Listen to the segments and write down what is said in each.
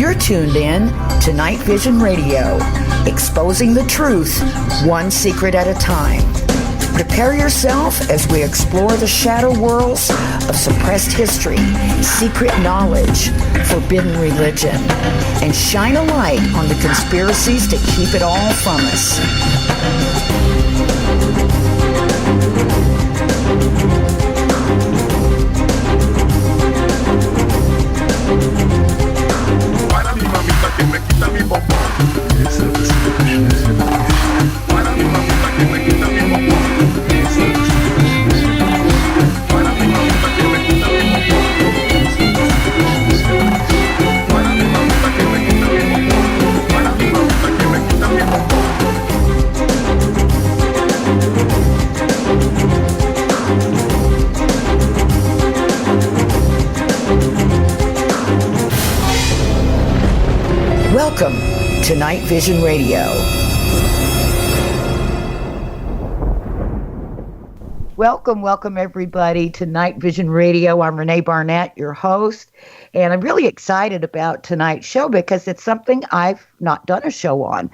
You're tuned in to Night Vision Radio, exposing the truth one secret at a time. Prepare yourself as we explore the shadow worlds of suppressed history, secret knowledge, forbidden religion, and shine a light on the conspiracies to keep it all from us. Welcome to Night Vision Radio. Welcome everybody to Night Vision Radio. I'm René Barnett, your host, and I'm really excited about tonight's show because it's something I've not done a show on,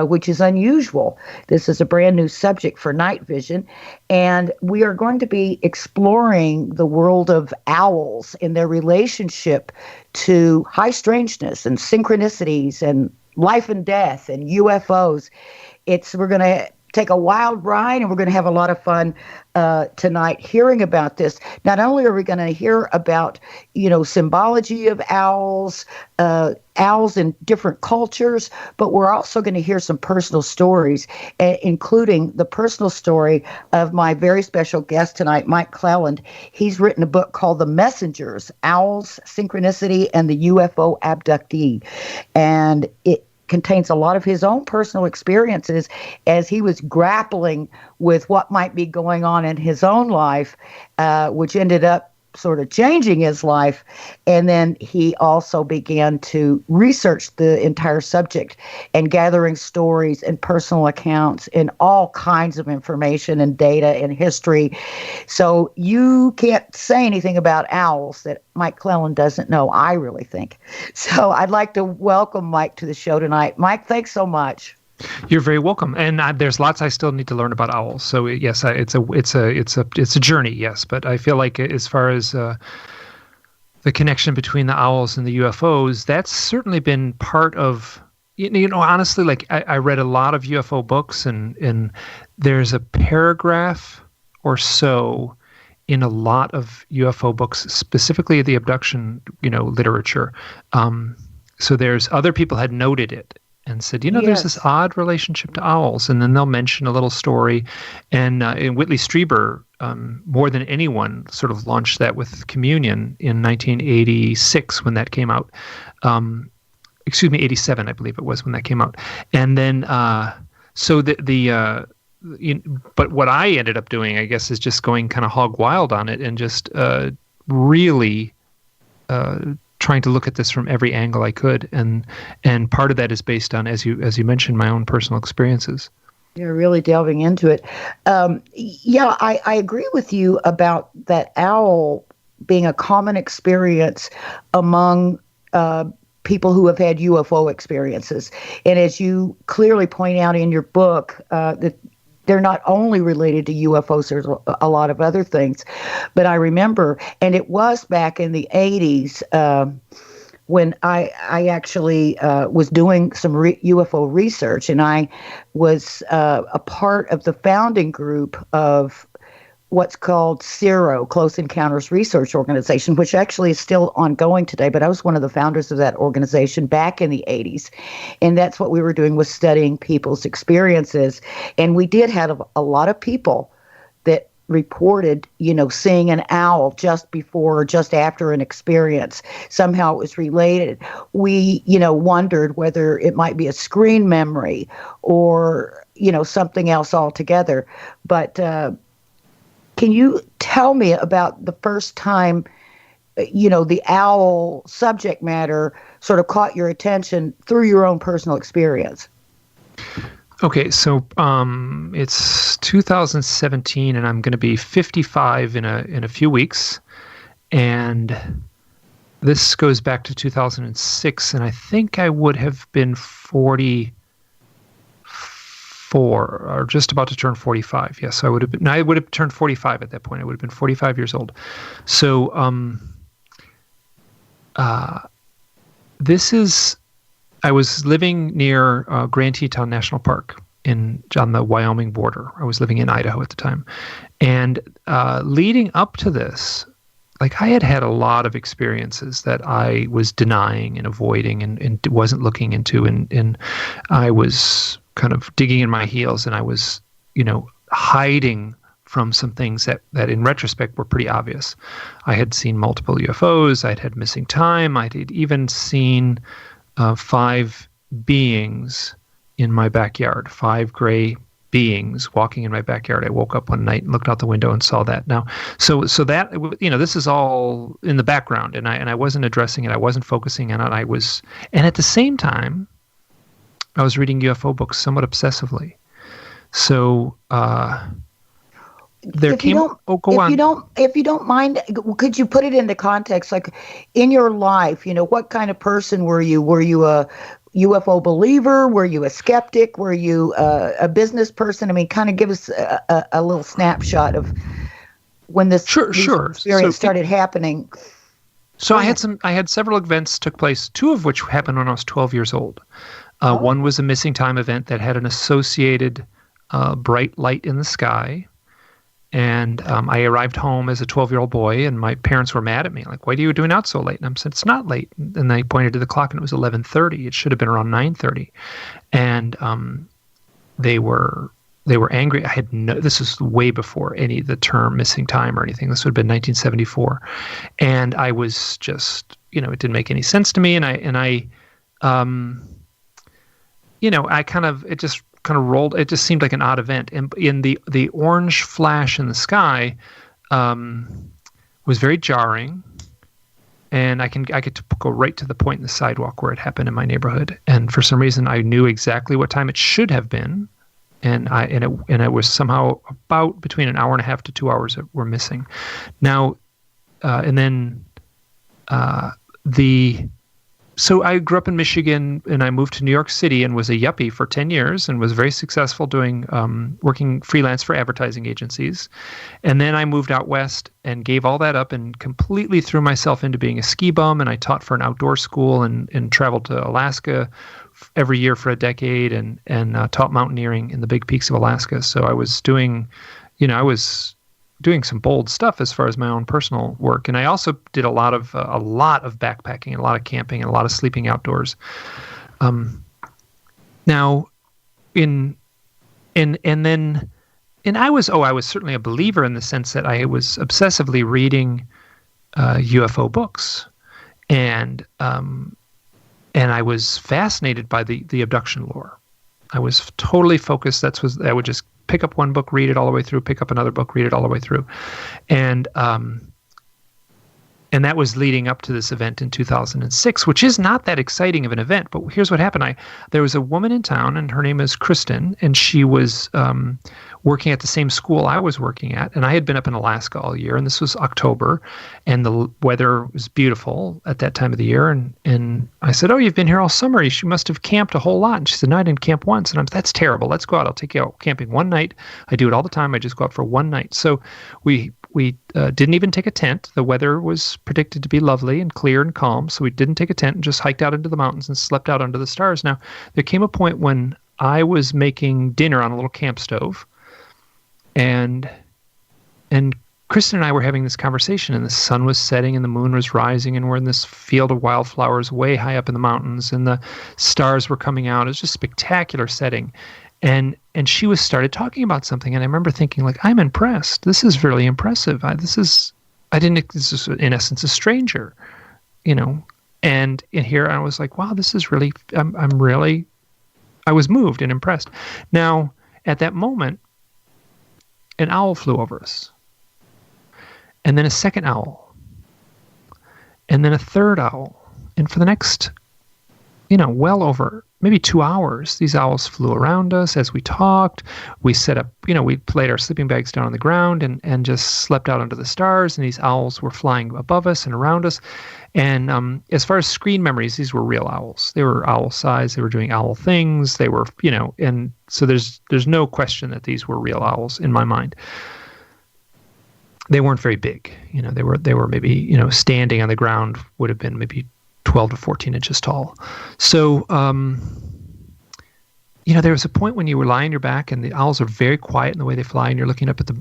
which is unusual. This is a brand new subject for Night Vision, and we are going to be exploring the world of owls and their relationship to high strangeness and synchronicities and life and death and UFOs. We're going to take a wild ride, and we're going to have a lot of fun tonight hearing about this. Not only are we going to hear about, symbology of owls, owls in different cultures, but we're also going to hear some personal stories, including the personal story of my very special guest tonight, Mike Clelland. He's written a book called The Messengers, Owls, Synchronicity, and the UFO Abductee. And it contains a lot of his own personal experiences as he was grappling with what might be going on in his own life, which ended up sort of changing his life. And then he also began to research the entire subject and gathering stories and personal accounts and all kinds of information and data and history. So you can't say anything about owls that Mike Clelland doesn't know, I really think. So I'd like to welcome Mike to the show tonight. Mike, thanks so much. You're very welcome, and there's lots I still need to learn about owls. So yes, it's a journey, yes. But I feel like as far as the connection between the owls and the UFOs, that's certainly been part of. Honestly, like I read a lot of UFO books, and there's a paragraph or so in a lot of UFO books, specifically the abduction, literature. So there's other people had noted it and said, Yes. There's this odd relationship to owls. And then they'll mention a little story. And Whitley Strieber, more than anyone, sort of launched that with Communion in 1986 when that came out. 87, I believe it was when that came out. And then, but what I ended up doing, I guess, is just going kind of hog wild on it and just really trying to look at this from every angle I could, and part of that is based on, as you mentioned, my own personal experiences. You're really delving into it. I agree with you about that owl being a common experience among people who have had UFO experiences, and as you clearly point out in your book, that they're not only related to UFOs, there's a lot of other things. But I remember, and it was back in the 80s when I actually was doing some UFO research, and I was a part of the founding group of what's called CERO, Close Encounters Research Organization, which actually is still ongoing today, but I was one of the founders of that organization back in the 80s. And that's what we were doing, was studying people's experiences. And we did have a lot of people that reported, seeing an owl just before or just after an experience. Somehow it was related. We, wondered whether it might be a screen memory or, something else altogether. But can you tell me about the first time, the owl subject matter sort of caught your attention through your own personal experience? Okay, so it's 2017, and I'm going to be 55 in a few weeks, and this goes back to 2006, and I think I would have been 44 or just about to turn 45. Yes, so I would have turned 45 at that point. I would have been 45 years old. So I was living near Grand Teton National Park on the Wyoming border. I was living in Idaho at the time. And leading up to this, like I had a lot of experiences that I was denying and avoiding and wasn't looking into. And I was kind of digging in my heels, and I was, hiding from some things that in retrospect were pretty obvious. I had seen multiple UFOs. I'd had missing time. I'd even seen 5 beings in my backyard, 5 gray beings walking in my backyard. I woke up one night and looked out the window and saw that. Now, so that, this is all in the background, and I wasn't addressing it. I wasn't focusing on it. And at the same time, I was reading UFO books somewhat obsessively. So, If you don't mind, could you put it into context? Like in your life, what kind of person were you? Were you a UFO believer? Were you a skeptic? Were you a business person? I mean, kind of give us a little snapshot of when this experience started happening. So I had several events took place, 2 of which happened when I was 12 years old. One was a missing time event that had an associated bright light in the sky. And I arrived home as a 12-year-old boy, and my parents were mad at me. Like, why are you doing out so late? And I said, it's not late. And they pointed to the clock, and it was 11:30. It should have been around 9:30. And they were angry. This was way before any of the term missing time or anything. This would have been 1974. And I was just, it didn't make any sense to me. And I it just kind of rolled. It just seemed like an odd event. And in the orange flash in the sky was very jarring. And I could go right to the point in the sidewalk where it happened in my neighborhood. And for some reason, I knew exactly what time it should have been. And it was somehow about between an hour and a half to 2 hours that were missing. Now, So I grew up in Michigan, and I moved to New York City and was a yuppie for 10 years and was very successful doing working freelance for advertising agencies. And then I moved out west and gave all that up and completely threw myself into being a ski bum. And I taught for an outdoor school and traveled to Alaska every year for a decade and taught mountaineering in the big peaks of Alaska. So I was doing some bold stuff as far as my own personal work. And I also did a lot of backpacking, a lot of camping, and a lot of sleeping outdoors. I was certainly a believer in the sense that I was obsessively reading UFO books, and I was fascinated by the abduction lore. I was totally focused. I would just pick up one book, read it all the way through, pick up another book, read it all the way through. And that was leading up to this event in 2006, which is not that exciting of an event. But here's what happened. There was a woman in town, and her name is Kristen, and she was working at the same school I was working at. And I had been up in Alaska all year, and this was October, and the weather was beautiful at that time of the year. And I said, oh, you've been here all summer. You must have camped a whole lot. And she said, no, I didn't camp once. And that's terrible. Let's go out. I'll take you out camping one night. I do it all the time. I just go out for one night. So we didn't even take a tent. The weather was predicted to be lovely and clear and calm, so we didn't take a tent and just hiked out into the mountains and slept out under the stars. Now, there came a point when I was making dinner on a little camp stove, and Kristen and I were having this conversation, and the sun was setting and the moon was rising, and we're in this field of wildflowers way high up in the mountains, and the stars were coming out. It was just a spectacular setting. And she started talking about something, and I remember thinking, like, I'm impressed. This is really impressive. This is in essence a stranger, And here I was like, wow, this is really. I was moved and impressed. Now, at that moment, an owl flew over us, and then a second owl, and then a third owl, and for the next, well over maybe 2 hours, these owls flew around us as we talked. We set up, we laid our sleeping bags down on the ground and just slept out under the stars. And these owls were flying above us and around us. And as far as screen memories, these were real owls. They were owl size. They were doing owl things. They were, and so there's no question that these were real owls in my mind. They weren't very big. They were maybe, standing on the ground would have been maybe 12 to 14 inches tall. So, there was a point when you were lying on your back and the owls are very quiet in the way they fly, and you're looking up at the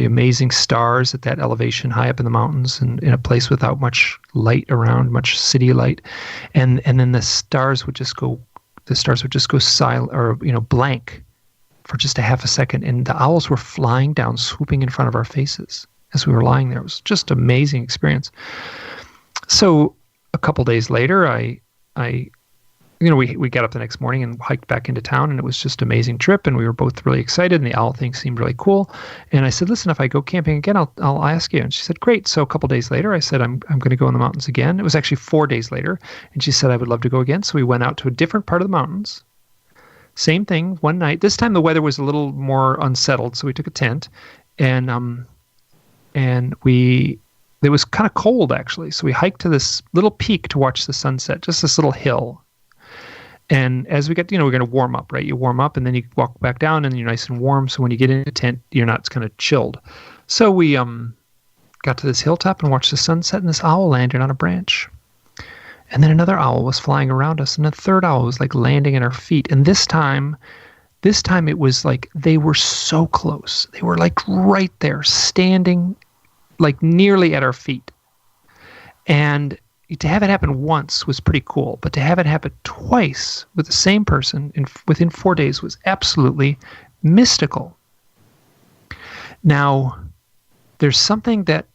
amazing stars at that elevation high up in the mountains and in a place without much light around, much city light. And then the stars would just go silent or, blank for just a half a second. And the owls were flying down, swooping in front of our faces as we were lying there. It was just an amazing experience. So a couple days later, we got up the next morning and hiked back into town, and it was just an amazing trip, and we were both really excited, and the owl thing seemed really cool. And I said, listen, if I go camping again, I'll ask you. And she said, great. So a couple days later, I said, I'm going to go in the mountains again. It was actually 4 days later, and she said, I would love to go again. So we went out to a different part of the mountains. Same thing, one night. This time the weather was a little more unsettled, so we took a tent, and it was kind of cold, actually. So we hiked to this little peak to watch the sunset, just this little hill. And as we get, we're going to warm up, right? You warm up and then you walk back down and you're nice and warm. So when you get in the tent, you're not kind of chilled. So we got to this hilltop and watched the sunset, and this owl landed on a branch. And then another owl was flying around us, and a third owl was like landing at our feet. And this time it was like they were so close. They were like right there, standing like nearly at our feet. And to have it happen once was pretty cool, but to have it happen twice with the same person within 4 days was absolutely mystical. Now, there's something that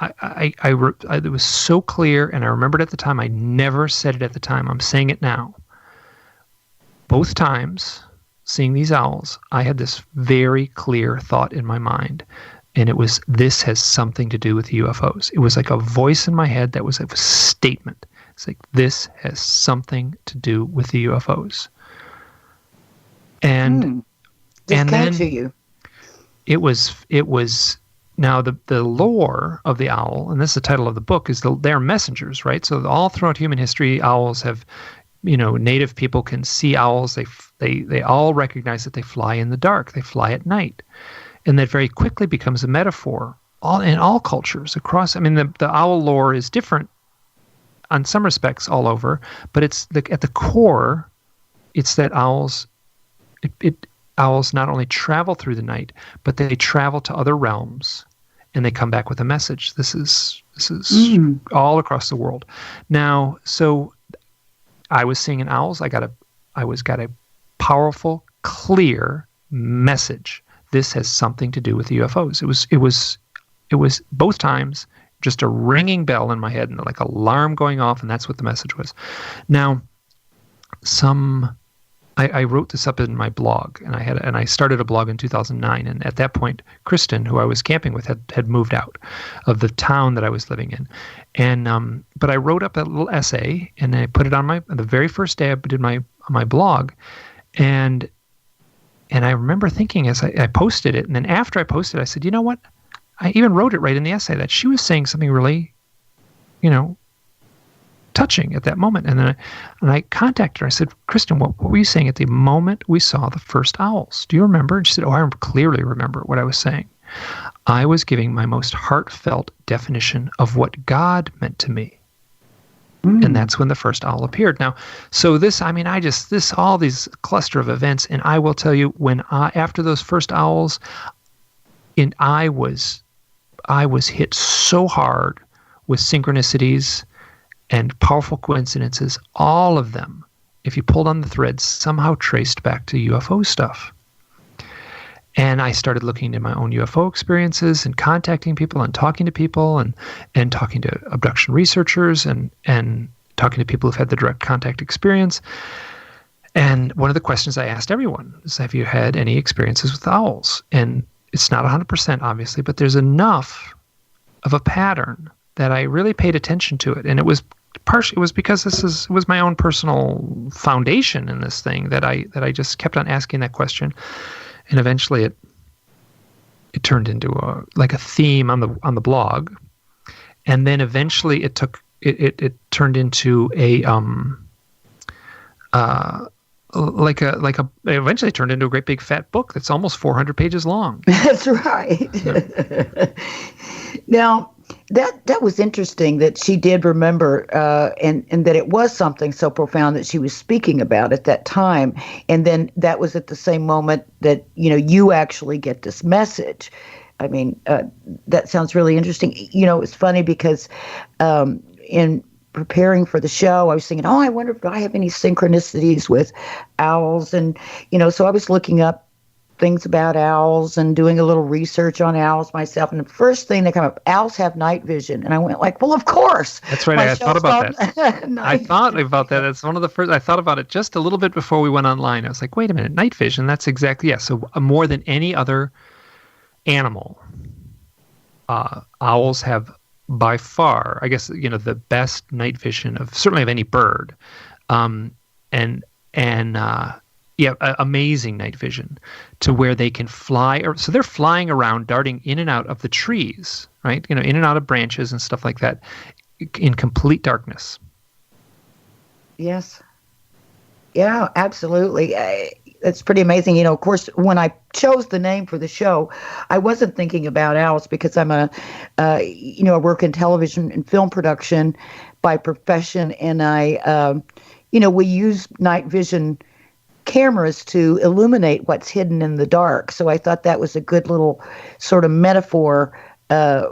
it was so clear, and I remembered at the time. I never said it at the time. I'm saying it now. Both times, seeing these owls, I had this very clear thought in my mind. And it was, this has something to do with UFOs. It was like a voice in my head that was a statement. It's like, this has something to do with the UFOs. And Just came then to you. It was now the lore of the owl, and this is the title of the book, is they're messengers, right? So all throughout human history, owls have, native people can see owls. They all recognize that they fly in the dark. They fly at night. And that very quickly becomes a metaphor in all cultures across. I mean, the owl lore is different on some respects all over, but it's at the core, it's that owls not only travel through the night, but they travel to other realms, and they come back with a message. This is all across the world. Now, so I was seeing owls. I got a powerful, clear message. This has something to do with the UFOs. It was both times just a ringing bell in my head and like an alarm going off, and that's what the message was. Now, I wrote this up in my blog, and I started a blog in 2009, and at that point, Kristen, who I was camping with, had moved out of the town that I was living in, and but I wrote up a little essay, and I put it on the very first day I did my blog, and I remember thinking as I posted it, and then after I posted it, I said, you know what? I even wrote it right in the essay that she was saying something really, touching at that moment. And then I contacted her. I said, Kristen, what were you saying at the moment we saw the first owls? Do you remember? And she said, I clearly remember what I was saying. I was giving my most heartfelt definition of what God meant to me. And that's when the first owl appeared. Now, so all these cluster of events, and I will tell you, after those first owls, I was hit so hard with synchronicities and powerful coincidences, all of them, if you pulled on the threads, somehow traced back to UFO stuff. And I started looking into my own UFO experiences and contacting people and talking to people and talking to abduction researchers and talking to people who've had the direct contact experience. And one of the questions I asked everyone is, have you had any experiences with owls? And it's not 100%, obviously, but there's enough of a pattern that I really paid attention to it. And it was partially, it was because it was my own personal foundation in this thing that I just kept on asking that question, and eventually it turned into a theme on the blog, and then eventually it turned into a eventually turned into a great big fat book that's almost 400 pages long. That's right. Yeah. Now, that was interesting that she did remember, and that it was something so profound that she was speaking about at that time. And then that was at the same moment that, you actually get this message. I mean, that sounds really interesting. It's funny because in preparing for the show, I was thinking, I wonder if I have any synchronicities with owls. And, so I was looking up things about owls and doing a little research on owls myself. And the first thing that came up, owls have night vision. And I went well, of course. That's right. I thought about that. I thought about that. That's one of the first, I thought about it just a little bit before we went online. I was like, wait a minute, night vision. That's exactly, yeah. So more than any other animal, owls have by far, I guess, the best night vision certainly of any bird. Amazing night vision to where they can fly. So they're flying around, darting in and out of the trees, right? In and out of branches and stuff like that in complete darkness. Yes. Yeah, absolutely. It's pretty amazing. Of course, when I chose the name for the show, I wasn't thinking about owls because I'm I work in television and film production by profession. And we use night vision cameras to illuminate what's hidden in the dark. So I thought that was a good little sort of metaphor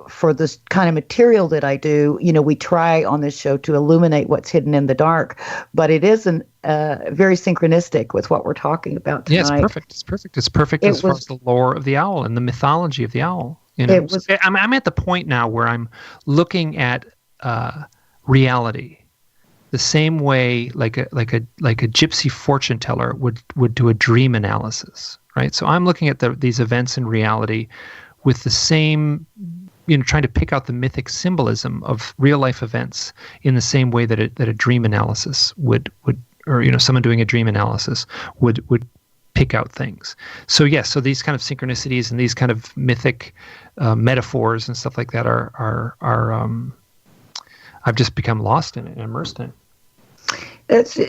for this kind of material that I do. We try on this show to illuminate what's hidden in the dark, but it isn't very synchronistic with what we're talking about tonight. Yeah, it's perfect. It's perfect as far as the lore of the owl and the mythology of the owl. I'm at the point now where I'm looking at reality the same way like a gypsy fortune teller would do a dream analysis, right? So I'm looking at these events in reality with the same, trying to pick out the mythic symbolism of real life events in the same way that a dream analysis would or someone doing a dream analysis would pick out things. So yes, so these kind of synchronicities and these kind of mythic metaphors and stuff like that are I've just become lost in it and immersed in it.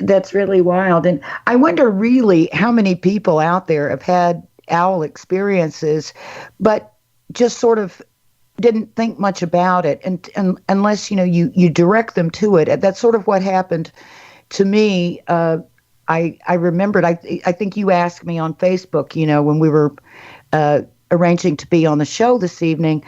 That's really wild. And I wonder really how many people out there have had owl experiences, but just sort of didn't think much about it. And unless, you direct them to it. That's sort of what happened to me. I remembered, I think you asked me on Facebook, when we were arranging to be on the show this evening,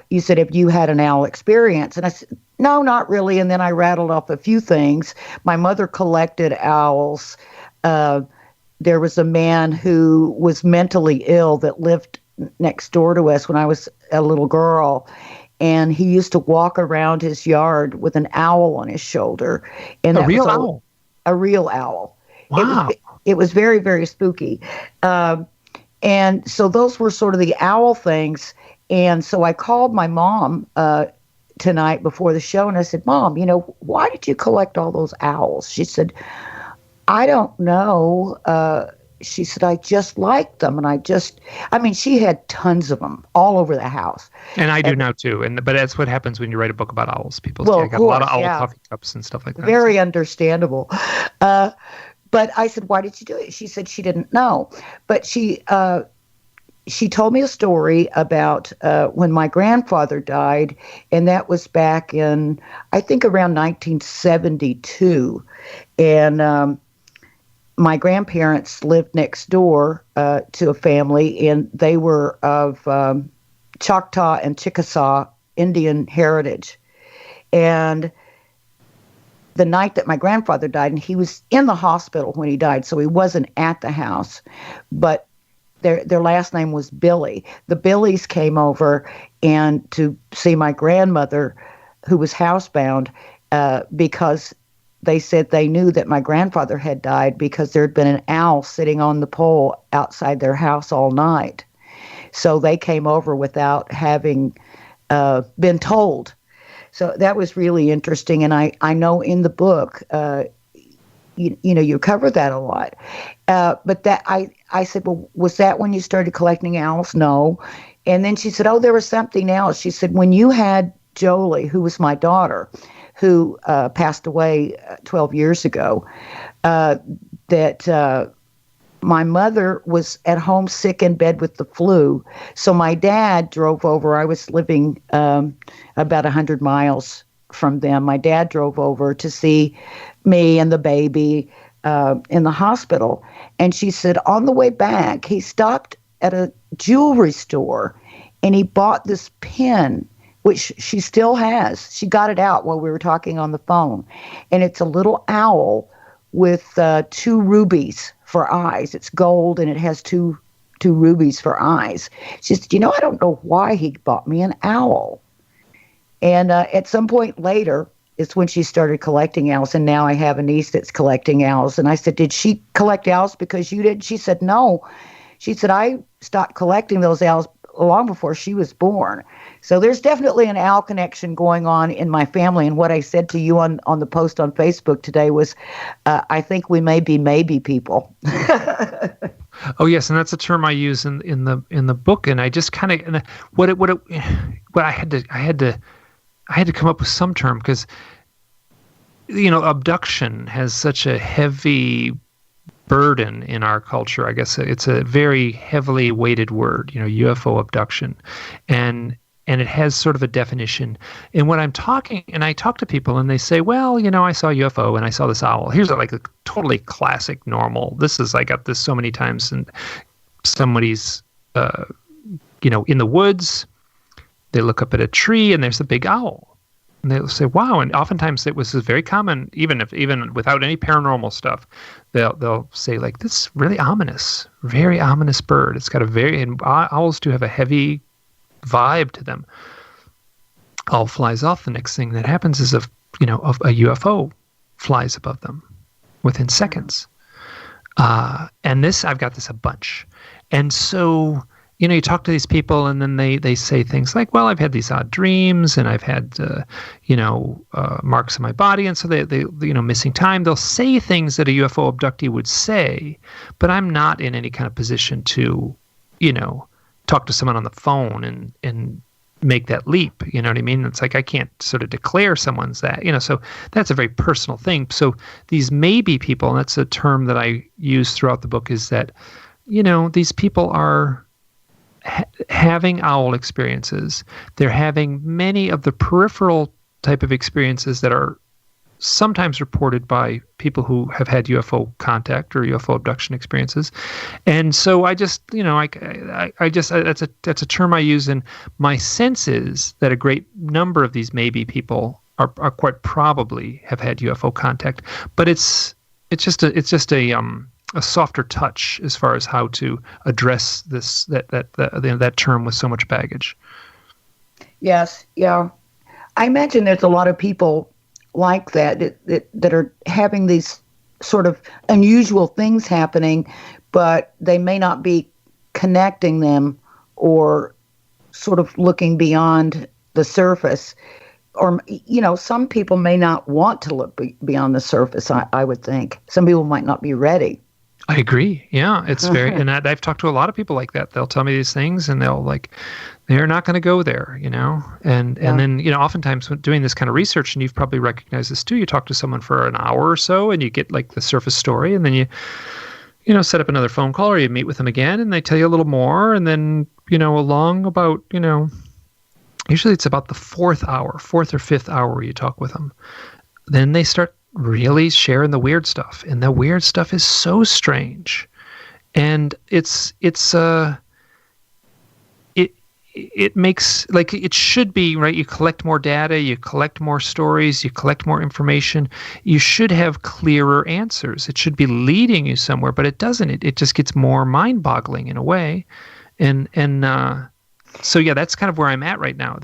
you said, have you had an owl experience? And I said, no, not really. And then I rattled off a few things. My mother collected owls. There was a man who was mentally ill that lived next door to us when I was a little girl. And he used to walk around his yard with an owl on his shoulder. And a real owl? A real owl. Wow. It was very, very spooky. And so those were sort of the owl things. And so I called my mom tonight before the show, and I said, Mom, why did you collect all those owls? She said, I don't know. She said, I just liked them. And she had tons of them all over the house. And I do now too. But that's what happens when you write a book about owls. People say, I got a lot of owl coffee cups and stuff like that. Very understandable. But I said, why did you do it? She said she didn't know. But she told me a story about when my grandfather died, and that was back in, I think, around 1972. And my grandparents lived next door to a family, and they were of Choctaw and Chickasaw Indian heritage. And the night that my grandfather died, and he was in the hospital when he died, so he wasn't at the house, but their last name was Billy. The Billies came over and to see my grandmother, who was housebound, because they said they knew that my grandfather had died because there had been an owl sitting on the pole outside their house all night. So they came over without having been told. So that was really interesting. And I know in the book, you cover that a lot. But that I said, well, was that when you started collecting owls? No. And then she said, oh, there was something else. She said, when you had Jolie, who was my daughter, who passed away 12 years ago, that my mother was at home sick in bed with the flu. So my dad drove over. I was living about 100 miles from them. My dad drove over to see me and the baby in the hospital. And she said on the way back, he stopped at a jewelry store and he bought this pin, which she still has. She got it out while we were talking on the phone. And it's a little owl with 2 rubies for eyes. It's gold and it has two rubies for eyes. She said, I don't know why he bought me an owl. And at some point later is when she started collecting owls. And now I have a niece that's collecting owls. And I said, did she collect owls because you did? She said, no. She said, I stopped collecting those owls long before she was born. So there's definitely an owl connection going on in my family. And what I said to you on the post on Facebook today was, I think we may be maybe people. Oh yes, and that's a term I use in the book. And I just kind of what I had to come up with some term because abduction has such a heavy burden in our culture. I guess it's a very heavily weighted word, UFO abduction. And it has sort of a definition. And when I'm talking, and I talk to people and they say, well, I saw a UFO and I saw this owl. Here's like a totally classic normal. I got this so many times and somebody's, in the woods, they look up at a tree and there's a big owl. And they'll say, wow. And oftentimes it was very common, even without any paranormal stuff, they'll say like, this really ominous, very ominous bird. It's got and owls do have a heavy vibe to them. Owl flies off. The next thing that happens is a UFO flies above them within seconds. And I've got this a bunch. And so, you talk to these people and then they say things like, well, I've had these odd dreams and I've had, marks on my body. And so they missing time. They'll say things that a UFO abductee would say, but I'm not in any kind of position to, talk to someone on the phone and make that leap. You know what I mean? It's like I can't sort of declare someone's that, so that's a very personal thing. So these maybe people, and that's a term that I use throughout the book, is that, these people are having owl experiences. They're having many of the peripheral type of experiences that are sometimes reported by people who have had UFO contact or UFO abduction experiences. And so I just, that's a term I use, and my sense is that a great number of these maybe people are quite probably have had UFO contact, but it's just a softer touch as far as how to address that term with so much baggage. Yes, yeah. I imagine there's a lot of people like that are having these sort of unusual things happening, but they may not be connecting them or sort of looking beyond the surface. Or, some people may not want to look beyond the surface, I would think. Some people might not be ready. I agree. Yeah, it's very, and I've talked to a lot of people like that. They'll tell me these things, and they're not going to go there, And then, oftentimes when doing this kind of research, and you've probably recognized this too, you talk to someone for an hour or so, and you get like the surface story, and then you set up another phone call, or you meet with them again, and they tell you a little more, and then along about usually it's about the fourth or fifth hour where you talk with them, then they start really sharing the weird stuff, and the weird stuff is so strange, and it makes, like, it should be, right? You collect more data, you collect more stories, you collect more information, you should have clearer answers. It should be leading you somewhere, but it doesn't. It just gets more mind-boggling in a way, and so yeah, that's kind of where I'm at right now.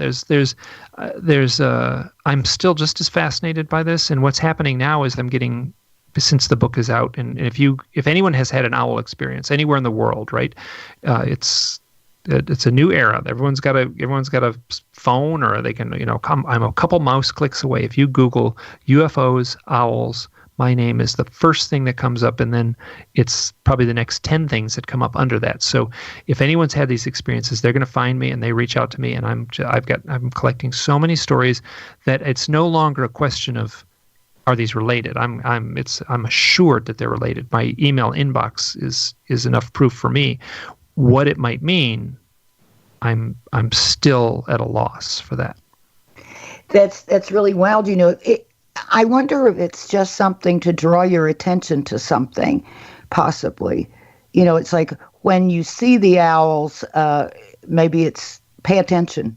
I'm still just as fascinated by this, and what's happening now is I'm getting, since the book is out, and if anyone has had an owl experience anywhere in the world, right, it's it's a new era. Everyone's got a phone, or they can, I'm a couple mouse clicks away. If you Google UFOs, owls, my name is the first thing that comes up, and then it's probably the next 10 things that come up under that. So if anyone's had these experiences, they're going to find me and they reach out to me, and I'm collecting so many stories that it's no longer a question of, are these related? I'm assured that they're related. My email inbox is enough proof for me. What it might mean, I'm still at a loss for that. That's really wild. I wonder if it's just something to draw your attention to something, possibly. It's like when you see the owls, maybe it's pay attention.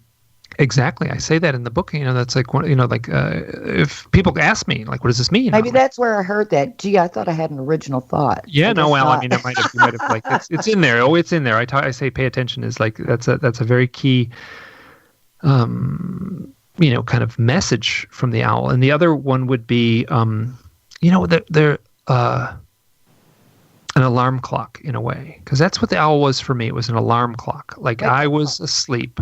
Exactly. I say that in the book. That's like one. If people ask me, like, what does this mean? Maybe that's where I heard that. Gee, I thought I had an original thought. Yeah. No. Well, I mean, you might have like it's in there. Oh, it's in there. I say pay attention is like that's a very key, kind of message from the owl. And the other one would be, they're an alarm clock in a way, because that's what the owl was for me. It was an alarm clock. Like I was asleep.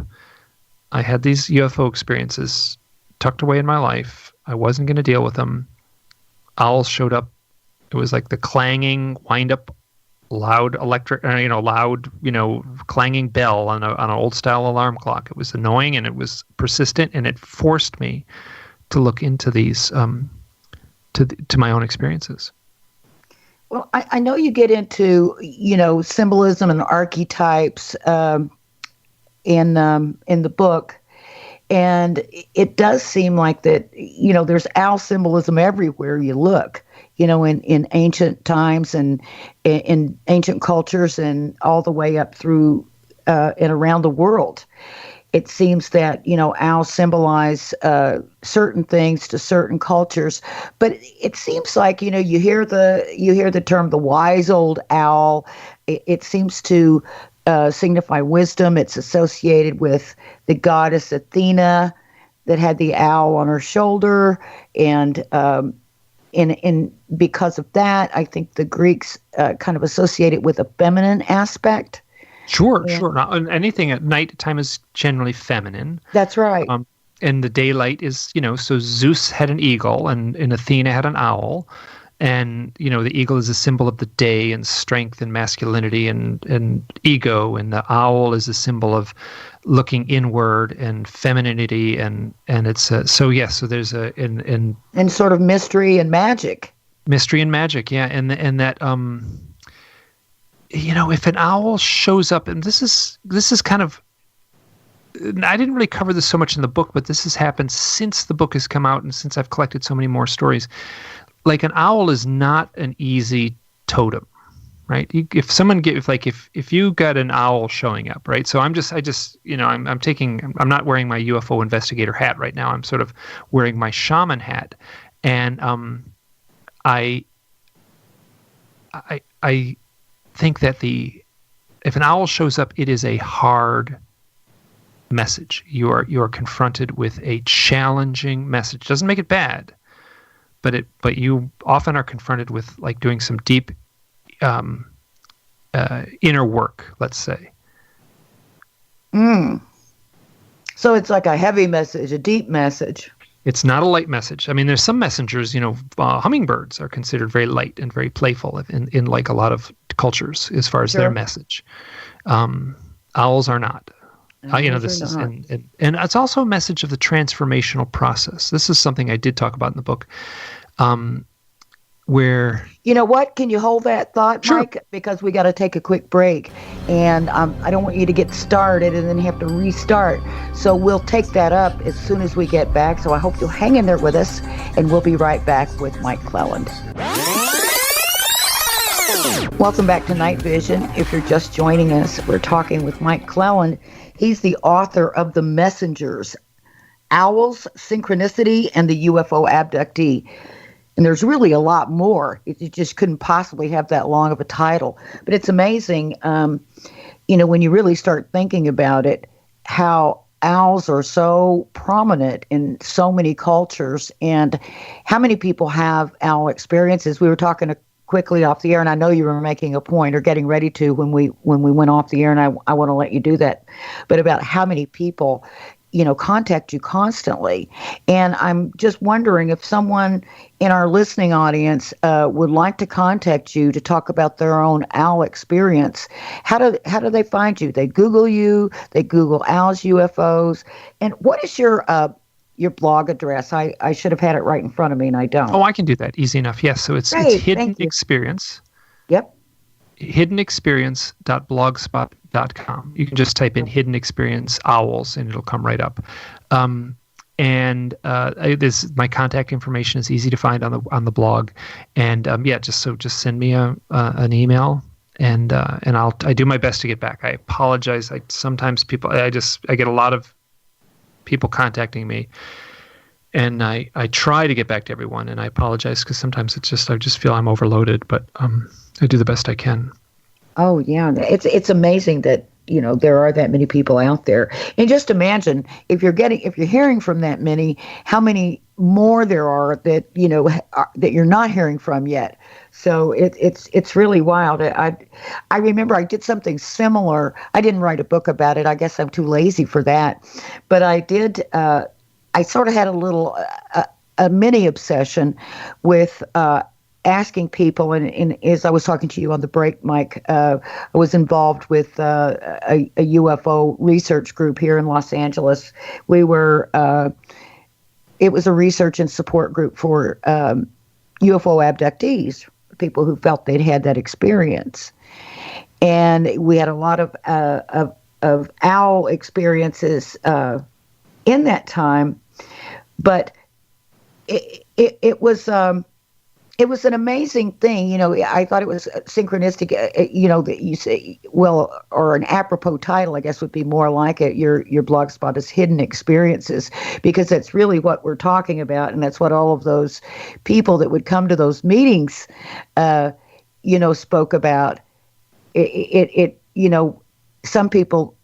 I had these UFO experiences tucked away in my life. I wasn't going to deal with them. Owls showed up. It was like the clanging, wind-up, loud electric, clanging bell on an old-style alarm clock. It was annoying, and it was persistent, and it forced me to look into these, to my own experiences. Well, I know you get into, symbolism and archetypes, in the book, and it does seem like that there's owl symbolism everywhere you look, in ancient times and in ancient cultures and all the way up through and around the world. It seems that owls symbolize certain things to certain cultures, but it seems like you hear the term the wise old owl. It seems to signify wisdom. It's associated with the goddess Athena that had the owl on her shoulder, and because of that, I think the Greeks kind of associate it with a feminine aspect. Sure. Now, anything at night time is generally feminine. That's right. And the daylight is, so Zeus had an eagle, and Athena had an owl. And, the eagle is a symbol of the day and strength and masculinity and ego. And the owl is a symbol of looking inward and femininity. And it's so there's and sort of mystery and magic. Mystery and magic. Yeah. And that, if an owl shows up, and this is kind of, I didn't really cover this so much in the book, but this has happened since the book has come out and since I've collected so many more stories. Like an owl is not an easy totem, right? If you got an owl showing up, right? So I'm not wearing my UFO investigator hat right now. I'm sort of wearing my shaman hat, and I think that if an owl shows up, it is a hard message. You are confronted with a challenging message. Doesn't make it bad. But you often are confronted with like doing some deep inner work, let's say. So it's like a heavy message, a deep message. It's not a light message. I mean, there's some messengers, hummingbirds are considered very light and very playful in like a lot of cultures as far as their message. Owls are not. This is, and it's also a message of the transformational process. This is something I did talk about in the book, where... You know what? Can you hold that thought, sure. Mike? Because we got to take a quick break, and I don't want you to get started and then have to restart. So we'll take that up as soon as we get back. So I hope you'll hang in there with us, and we'll be right back with Mike Clelland. Welcome back to Night Vision. If you're just joining us, we're talking with Mike Clelland. He's the author of The Messengers, Owls, Synchronicity, and the UFO Abductee. And there's really a lot more. It just couldn't possibly have that long of a title. But it's amazing, when you really start thinking about it, how owls are so prominent in so many cultures and how many people have owl experiences. We were talking quickly off the air, and I know you were making a point or getting ready to when we went off the air, and I want to let you do that, but about how many people, contact you constantly. And I'm just wondering if someone in our listening audience would like to contact you to talk about their own owl experience. How do they find you? They Google you, they Google owls, UFOs. And what is your blog address? I should have had it right in front of me, and I don't. Oh, I can do that. Easy enough. Yes. So it's Hidden Experience. Yep. hiddenexperience.blogspot.com. You can just type in Hidden Experience Owls and it'll come right up. My contact information is easy to find on the blog. And just send me an email and I do my best to get back. I apologize. Sometimes I get a lot of people contacting me, and I try to get back to everyone, and I apologize because sometimes I just feel I'm overloaded, but I do the best I can. Oh yeah, it's amazing that there are that many people out there, and just imagine if you're hearing from that many, how many more there are that that you're not hearing from yet. So it's really wild. I remember I did something similar. I didn't write a book about it. I guess I'm too lazy for that, but I did. I sort of had a little a mini obsession with asking people, and as I was talking to you on the break, Mike, I was involved with a UFO research group here in Los Angeles. We were, it was a research and support group for UFO abductees, people who felt they'd had that experience. And we had a lot of owl experiences in that time, but it was an amazing thing. I thought it was synchronistic, that you say, well, or an apropos title, I guess would be more like it. Your blog spot is Hidden Experiences, because that's really what we're talking about. And that's what all of those people that would come to those meetings, spoke about. Some people.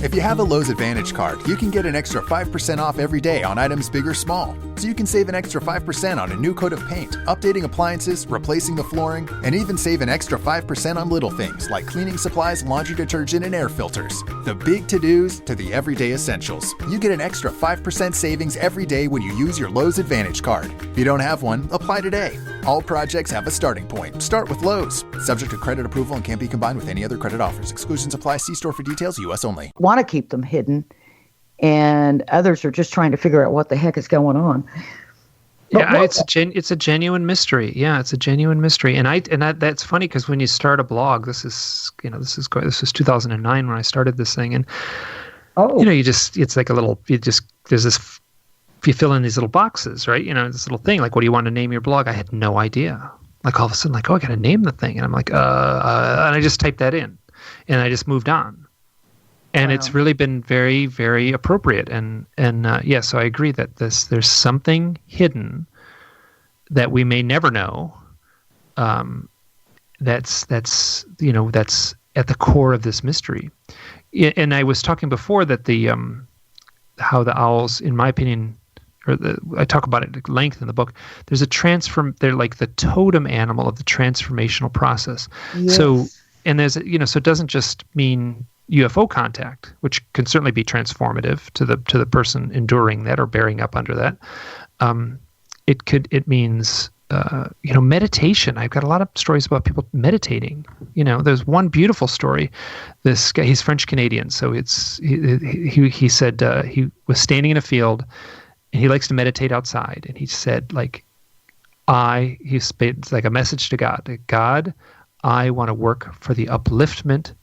If you have a Lowe's Advantage card, you can get an extra 5% off every day on items big or small. So you can save an extra 5% on a new coat of paint, updating appliances, replacing the flooring, and even save an extra 5% on little things like cleaning supplies, laundry detergent, and air filters. The big to-dos to the everyday essentials. You get an extra 5% savings every day when you use your Lowe's Advantage card. If you don't have one, apply today. All projects have a starting point. Start with Lowe's. Subject to credit approval and can't be combined with any other credit offers. Exclusions apply. See store for details. U.S. only. Want to keep them hidden, and others are just trying to figure out what the heck is going on. It's a genuine mystery. Yeah, it's a genuine mystery, and that's funny because when you start a blog, this is 2009 when I started this thing, and it's like you fill in these little boxes, right? This little thing, like, what do you want to name your blog? I had no idea. Like, all of a sudden, like, I got to name the thing. And I'm like, and I just typed that in, and I just moved on. And It's really been very, very appropriate. And so I agree that there's something hidden that we may never know. That's at the core of this mystery. And I was talking before that how the owls, in my opinion, I talk about it at length in the book. There's they're like the totem animal of the transformational process. Yes. So it doesn't just mean UFO contact, which can certainly be transformative to the person enduring that or bearing up under that. It means meditation. I've got a lot of stories about people meditating. There's one beautiful story. This guy, he's French Canadian, so he said he was standing in a field. And he likes to meditate outside. And he said, it's like a message to God. God, I want to work for the upliftment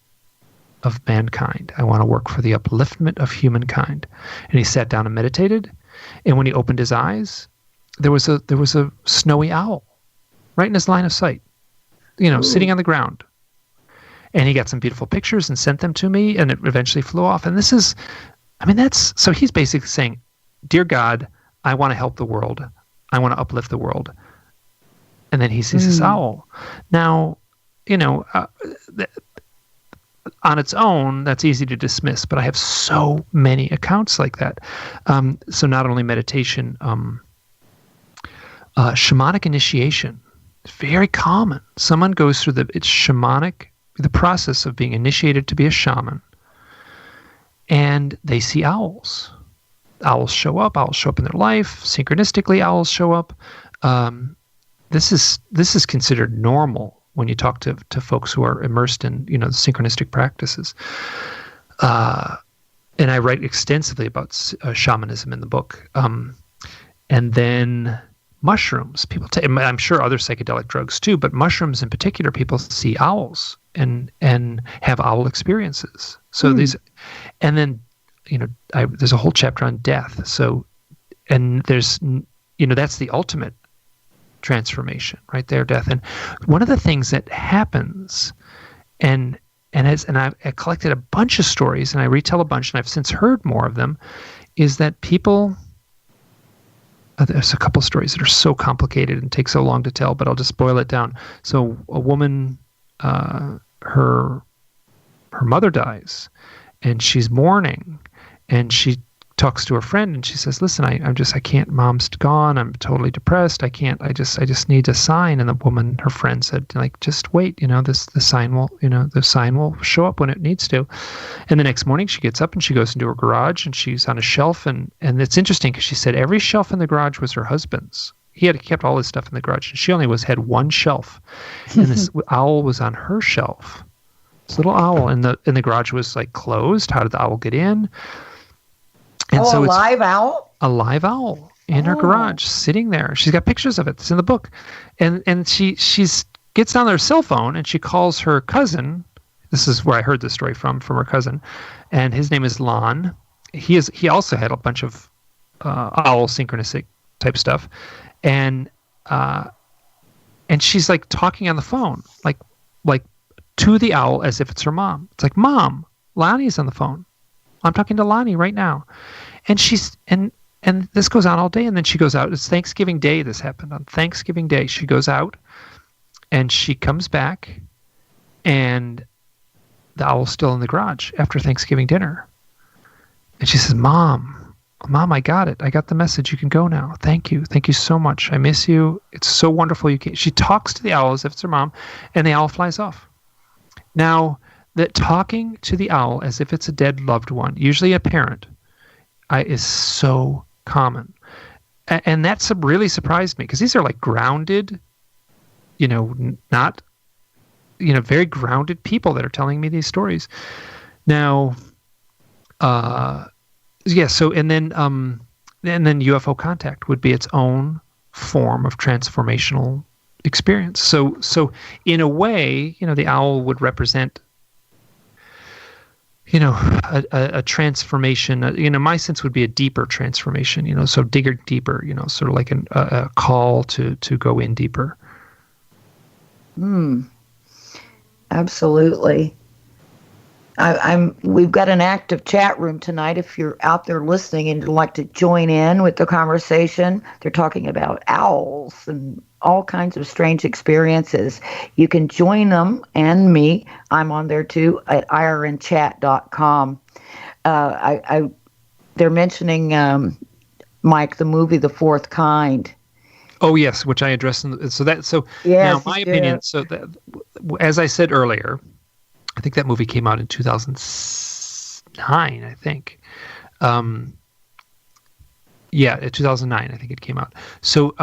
of mankind. I want to work for the upliftment of humankind. And he sat down and meditated. And when he opened his eyes, there was a snowy owl right in his line of sight, sitting on the ground. And he got some beautiful pictures and sent them to me. And it eventually flew off. And so he's basically saying, Dear God, I want to help the world. I want to uplift the world. And then he sees this owl. Now, on its own, that's easy to dismiss, but I have so many accounts like that. So not only meditation, shamanic initiation. It's very common. Someone goes through it's shamanic, the process of being initiated to be a shaman, and they see owls. Owls show up in their life. Synchronistically, owls show up. This is considered normal when you talk to folks who are immersed in, the synchronistic practices. And I write extensively about shamanism in the book. And then mushrooms. People take, I'm sure other psychedelic drugs too, but mushrooms in particular, people see owls and have owl experiences. So these, and then, there's a whole chapter on death. So, and there's, that's the ultimate transformation right there, death. And one of the things that happens, and I collected a bunch of stories, and I retell a bunch, and I've since heard more of them, is that people, there's a couple stories that are so complicated and take so long to tell, but I'll just boil it down. So a woman, her mother dies, and she's mourning, and she talks to her friend, and she says, "Listen, I can't. Mom's gone. I'm totally depressed. I can't. I just need a sign." And the woman, her friend, said, "Like, just wait. The sign will show up when it needs to." And the next morning, she gets up and she goes into her garage, and she's on a shelf, and it's interesting because she said every shelf in the garage was her husband's. He had kept all his stuff in the garage, and she only had one shelf, and this owl was on her shelf. This little owl, and the garage was like closed. How did the owl get in? And so a live owl? A live owl in her garage, sitting there. She's got pictures of it. It's in the book. And she gets on her cell phone, and she calls her cousin. This is where I heard this story from her cousin. And his name is Lon. He also had a bunch of owl synchronistic type stuff. And she's like talking on the phone, like to the owl as if it's her mom. It's like, "Mom, Lonnie's on the phone. I'm talking to Lonnie right now." And she's and this goes on all day, and then she goes out. It's Thanksgiving Day. This happened on Thanksgiving Day. She goes out, and she comes back, and the owl's still in the garage after Thanksgiving dinner. And she says, Mom, I got it. I got the message. You can go now. Thank you so much. I miss you. It's so wonderful you came. She talks to the owl as if it's her mom, and the owl flies off. Now, that talking to the owl as if it's a dead loved one, usually a parent, is so common. And that really surprised me, because these are like grounded, not, very grounded people that are telling me these stories. Now, so, and then UFO contact would be its own form of transformational experience. So in a way, the owl would represent, a transformation. My sense would be a deeper transformation. So digger deeper. Sort of like a call to go in deeper. Absolutely. We've got an active chat room tonight. If you're out there listening and you'd like to join in with the conversation, they're talking about owls and all kinds of strange experiences. You can join them and me. I'm on there too at irnchat.com. They're mentioning, Mike, the movie The Fourth Kind. Oh yes, which I addressed. Yes, now my opinion. So that, as I said earlier, I think that movie came out in 2009. I think, 2009. I think it came out. So,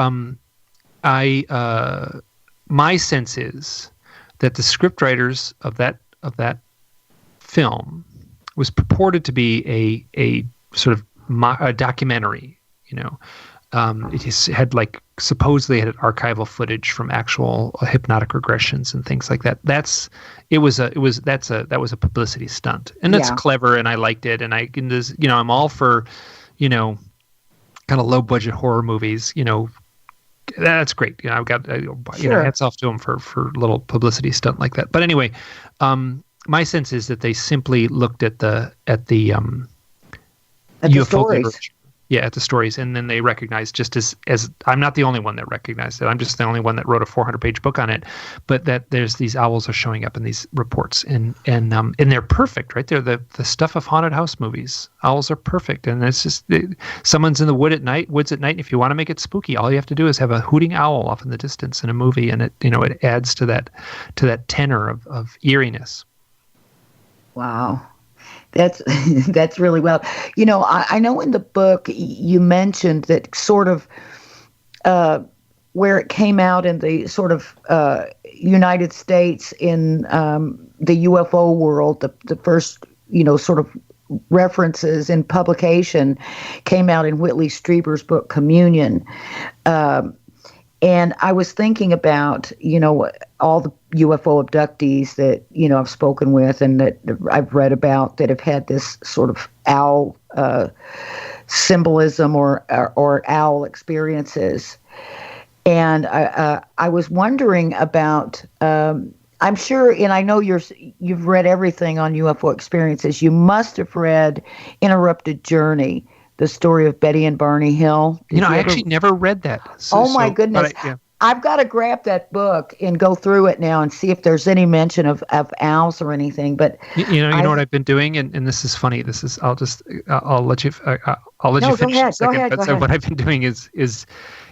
my sense is that the scriptwriters of that film was purported to be a sort of a documentary. It had supposedly had archival footage from actual hypnotic regressions and things like that. That was a publicity stunt, and that's clever, and I liked it, and I'm all for, kind of low budget horror movies. That's great. I've got hats off to them for a little publicity stunt like that. But anyway, my sense is that they simply looked at the UFO stories. literature. Yeah, at the stories, and then they recognize, just as I'm not the only one that recognized it. I'm just the only one that wrote a 400-page book on it. But that there's these owls are showing up in these reports, and they're perfect, right? They're the stuff of haunted house movies. Owls are perfect, and it's just someone's in the woods at night. And if you want to make it spooky, all you have to do is have a hooting owl off in the distance in a movie, and it adds to that tenor of eeriness. Wow. That's really well. I know in the book you mentioned that sort of where it came out in the sort of United States in the UFO world, the first, sort of references in publication came out in Whitley Strieber's book Communion. And I was thinking about, all the UFO abductees that, I've spoken with and that I've read about that have had this sort of owl symbolism or owl experiences. And I was wondering about, I'm sure, and I know you've read everything on UFO experiences. You must have read Interrupted Journey, the story of Betty and Barney Hill. I actually never read that. My goodness. I've got to grab that book and go through it now and see if there's any mention of owls or anything. But you know what I've been doing, and this is funny. I'll let you finish. Go ahead. What I've been doing is it's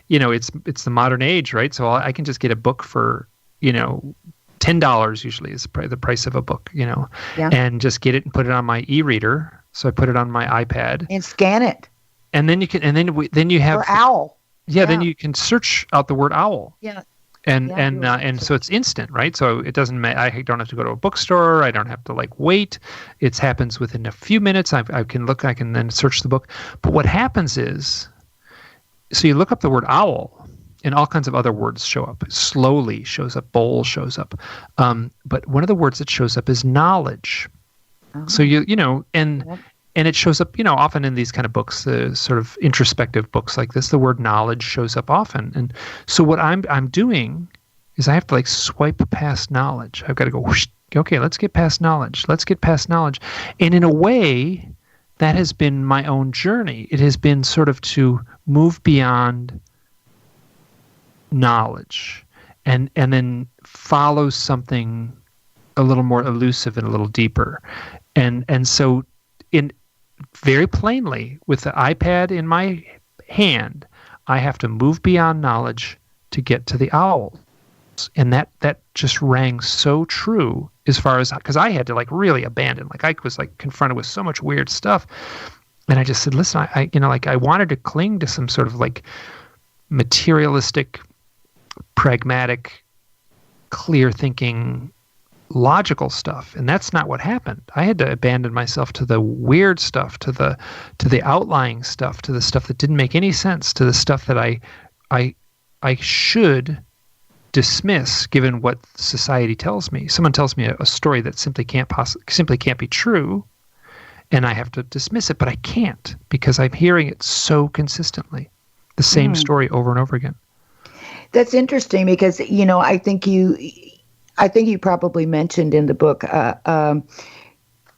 the modern age, right? So I can just get a book for $10 usually is the price of a book, and just get it and put it on my e-reader. So I put it on my iPad and scan it, and then you have for owl. Yeah, then you can search out the word owl. Yeah. And so it's instant, right? So it doesn't matter. I don't have to go to a bookstore. I don't have to wait. It happens within a few minutes. I can then search the book. But what happens is, so you look up the word owl, and all kinds of other words show up. Slowly shows up. Bowl shows up. But one of the words that shows up is knowledge. Uh-huh. So and it shows up, often in these kind of books, sort of introspective books like this, the word knowledge shows up often. And so what I'm doing is I have to swipe past knowledge. I've got to go, whoosh, okay, let's get past knowledge. Let's get past knowledge. And in a way, that has been my own journey. It has been sort of to move beyond knowledge and then follow something a little more elusive and a little deeper. And so very plainly, with the iPad in my hand, I have to move beyond knowledge to get to the owls. And that just rang so true as far as, because I had to really abandon, I was confronted with so much weird stuff. And I just said, listen, I wanted to cling to some sort of materialistic, pragmatic, clear thinking, logical stuff, and that's not what happened. I had to abandon myself to the weird stuff, to the outlying stuff, to the stuff that didn't make any sense, to the stuff that I should dismiss given what society tells me. Someone tells me a story that simply can't be true, and I have to dismiss it, but I can't because I'm hearing it so consistently, the same story over and over again. That's interesting because I think you probably mentioned in the book,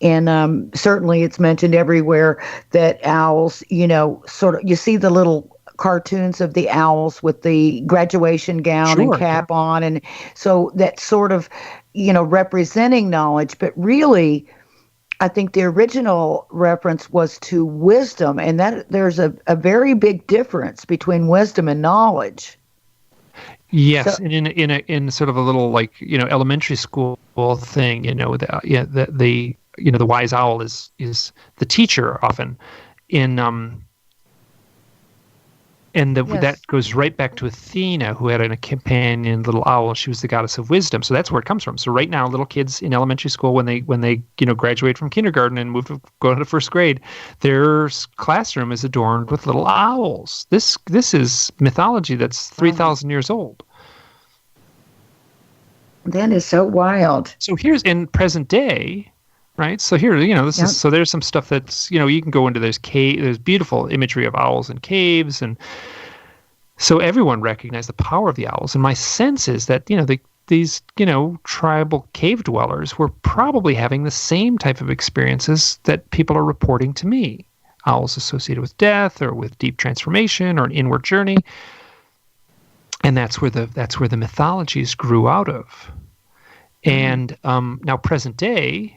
and certainly it's mentioned everywhere, that owls, sort of, you see the little cartoons of the owls with the graduation gown and cap on. And so that's sort of, representing knowledge. But really, I think the original reference was to wisdom, and that there's a very big difference between wisdom and knowledge. Yes, so, and in sort of a little elementary school thing, the wise owl is the teacher often that goes right back to Athena, who had a companion little owl. She was the goddess of wisdom. So that's where it comes from. So right now, little kids in elementary school, when they graduate from kindergarten and go to first grade, their classroom is adorned with little owls. This is mythology that's 3,000 years old. That is so wild. So here's in present day, right? So here, this is, so there's some stuff that's, you can go into, there's beautiful imagery of owls in caves. And so everyone recognized the power of the owls. And my sense is that, these tribal cave dwellers were probably having the same type of experiences that people are reporting to me. owls associated with death or with deep transformation or an inward journey. And that's where the mythologies grew out of. And now present day,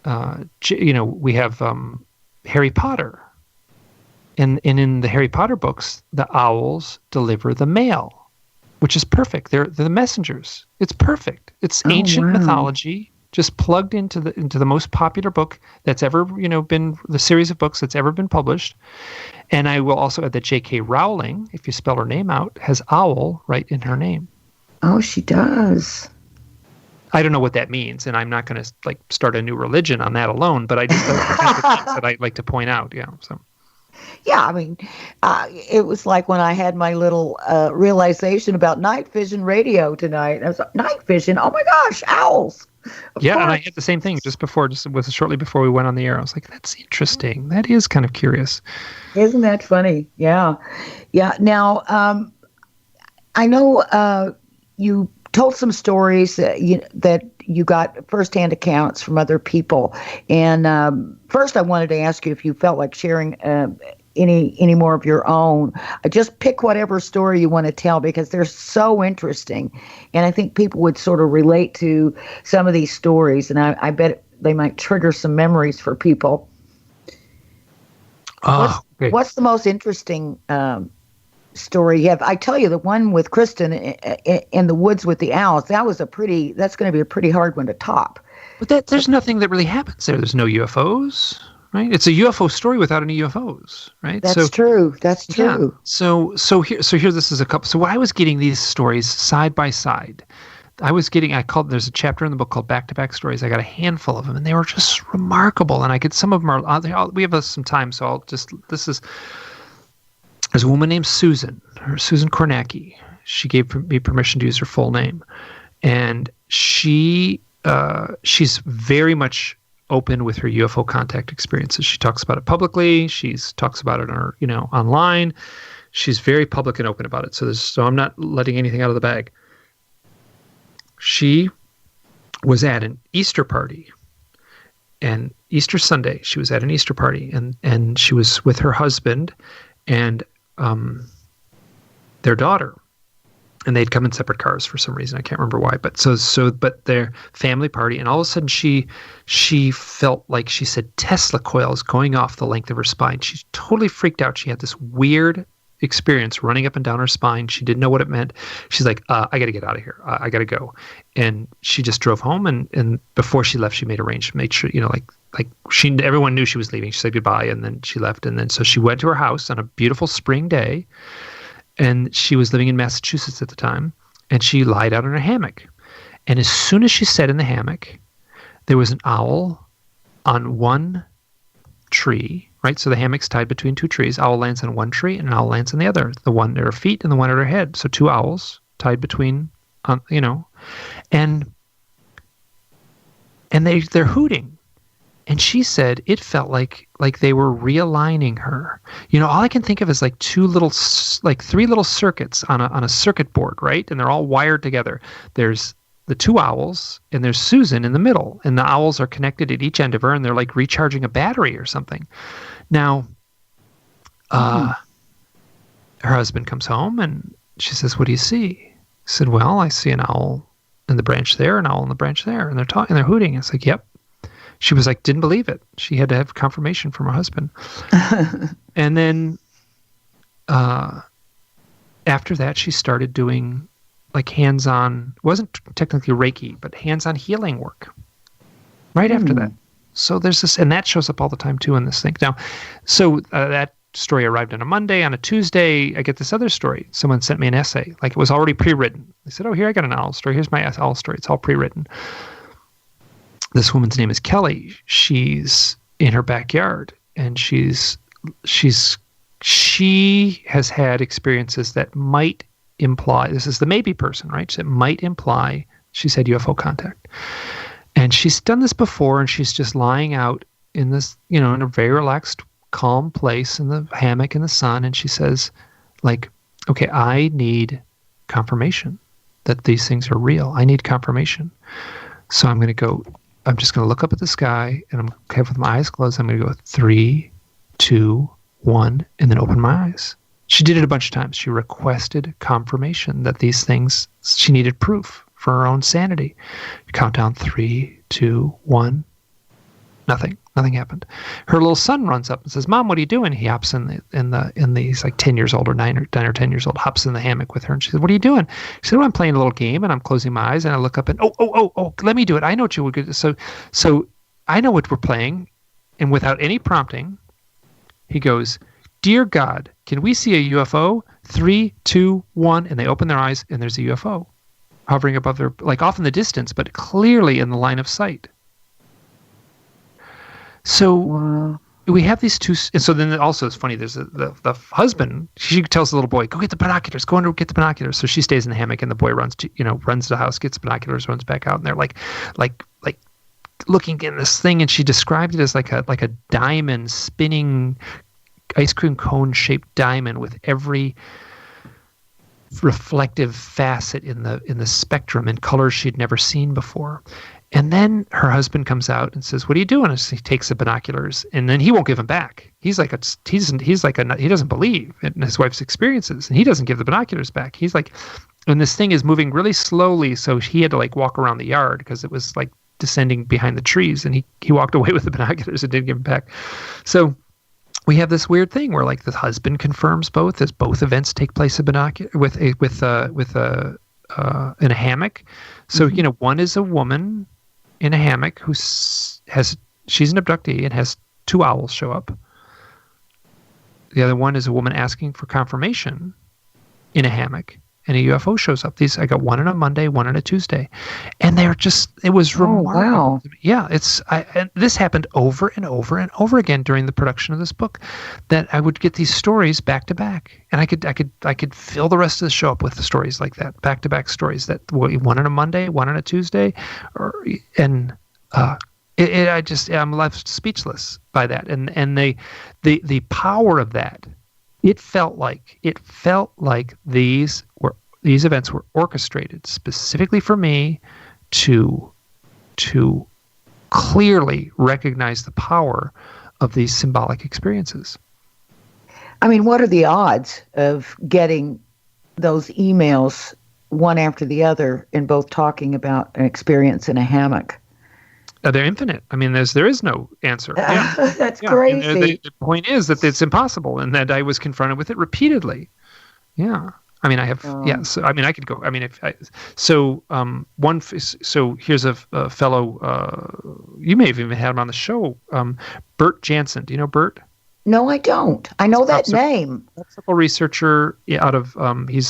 we have Harry Potter. And in the Harry Potter books, the owls deliver the mail, which is perfect. They're the messengers. It's perfect. It's ancient mythology just plugged into the most popular book that's ever, been the series of books that's ever been published. And I will also add that J.K. Rowling, if you spell her name out, has owl right in her name. Oh, she does. I don't know what that means, and I'm not going to start a new religion on that alone. But I just think that I'd like to point out. Yeah. So. Yeah, I mean, it was like when I had my little realization about night vision radio tonight. I was like, night vision? Oh my gosh, owls! Of course. And I had the same thing just shortly before we went on the air. I was like, that's interesting. That is kind of curious. Isn't that funny? Yeah. Now, I know you told some stories that you got firsthand accounts from other people. And first, I wanted to ask you if you felt like sharing any more of your own. Just pick whatever story you want to tell, because they're so interesting. And I think people would sort of relate to some of these stories. And I bet they might trigger some memories for people. What's the most interesting story you have? I tell you, the one with Kristen in the woods with the owls, that's going to be a pretty hard one to top. But there's nothing that really happens there. There's no UFOs, right? It's a UFO story without any UFOs, right? That's true. That's true. Yeah. So here this is a couple. So when I was getting these stories side by side, there's a chapter in the book called Back-to-Back Stories. I got a handful of them, and they were just remarkable. And some of them are, we have some time, so there's a woman named Susan Kornacki. She gave me permission to use her full name. And she's very much open with her UFO contact experiences. She talks about it publicly. She talks about it on her, online. She's very public and open about it. So I'm not letting anything out of the bag. She was at an Easter party, and Easter Sunday, she was at an Easter party, and she was with her husband and their daughter, and they'd come in separate cars for some reason. I can't remember why, but but their family party, and all of a sudden she felt like, she said, Tesla coils going off the length of her spine. She's totally freaked out. She had this weird experience running up and down her spine. She didn't know what it meant. She's like, I got to get out of here. I got to go. And she just drove home. And before she left, she made arrangements, made sure, everyone knew she was leaving. She said goodbye, and then she left. And then, so she went to her house on a beautiful spring day, and she was living in Massachusetts at the time, and she lied out in her hammock. And as soon as she sat in the hammock, there was an owl on one tree, right? So the hammock's tied between two trees. Owl lands on one tree and an owl lands on the other. The one at her feet and the one at her head. So two owls tied between, and they're hooting. And she said it felt like they were realigning her. All I can think of is three little circuits on a circuit board, right? And they're all wired together. There's the two owls, and there's Susan in the middle, and the owls are connected at each end of her, and they're like recharging a battery or something. Now, her husband comes home, and she says, "What do you see?" He said, "Well, I see an owl in the branch there, an owl in the branch there, and they're talking, they're hooting." It's like, "Yep." She was like, didn't believe it. She had to have confirmation from her husband. And then after that, she started doing hands-on, it wasn't technically Reiki, but hands-on healing work right after that. So there's this, and that shows up all the time too in this thing. Now, so that story arrived on a Monday. On a Tuesday, I get this other story. Someone sent me an essay, it was already pre-written. They said, "Oh, here, I got an owl story. Here's my owl story. It's all pre-written." This woman's name is Kelly. She's in her backyard, and she has had experiences that might imply, this is the maybe person, right? So it might imply she's had UFO contact. And she's done this before, and she's just lying out in this, in a very relaxed, calm place in the hammock in the sun, and she says, okay, I need confirmation that these things are real. I need confirmation. So I'm just going to look up at the sky, and I'm with my eyes closed. I'm going to go 3, 2, 1, and then open my eyes. She did it a bunch of times. She requested confirmation that these things, she needed proof for her own sanity. You count down 3, 2, 1. Nothing happened. Her little son runs up and says, "Mom, what are you doing?" He hops in the he's like 10 years old or 9 or 10 years old, hops in the hammock with her. And she said, "What are you doing?" She said, "Well, I'm playing a little game," and I'm closing my eyes and I look up and, oh, let me do it. I know what you would do. So I know what we're playing. And without any prompting, he goes, "Dear God, can we see a UFO? 3, 2, 1. And they open their eyes and there's a UFO hovering above their, like off in the distance, but clearly in the line of sight. So we have these two, and so then also it's funny. There's the husband. She tells the little boy, "Go get the binoculars. Go and get the binoculars." So she stays in the hammock, and the boy runs to the house, gets the binoculars, runs back out, and they're like looking in this thing, and she described it as like a diamond spinning, ice cream cone shaped diamond with every reflective facet in the spectrum in colors she'd never seen before. And then her husband comes out and says, "What are you doing?" And he takes the binoculars, and then he won't give them back. He doesn't believe in his wife's experiences, and he doesn't give the binoculars back. He's like, and this thing is moving really slowly, so he had to like walk around the yard because it was like descending behind the trees, and he walked away with the binoculars and didn't give them back. So we have this weird thing where like the husband confirms both, as both events take place in in a hammock. So one is a woman in a hammock she's an abductee and has 2 owls show up. The other one is a woman asking for confirmation in a hammock, and a UFO shows up. I got one on a Monday, one on a Tuesday, and it was remarkable. Wow. Yeah, and this happened over and over and over again during the production of this book, that I would get these stories back to back, and I could fill the rest of the show up with the stories like that, back to back stories, that one on a Monday, one on a Tuesday, I'm left speechless by that, and the power of that. It felt like these events were orchestrated specifically for me to clearly recognize the power of these symbolic experiences. I mean, what are the odds of getting those emails one after the other and both talking about an experience in a hammock? They're infinite. I mean, there is no answer. Yeah. That's crazy. The point is that it's impossible, and that I was confronted with it repeatedly. Yeah. I mean, I have. So I mean, I could go. I mean, so here's a fellow. You may have even had him on the show. Bert Jansen. Do you know Bert? No, I don't. I know that name. Popsicle researcher out of. He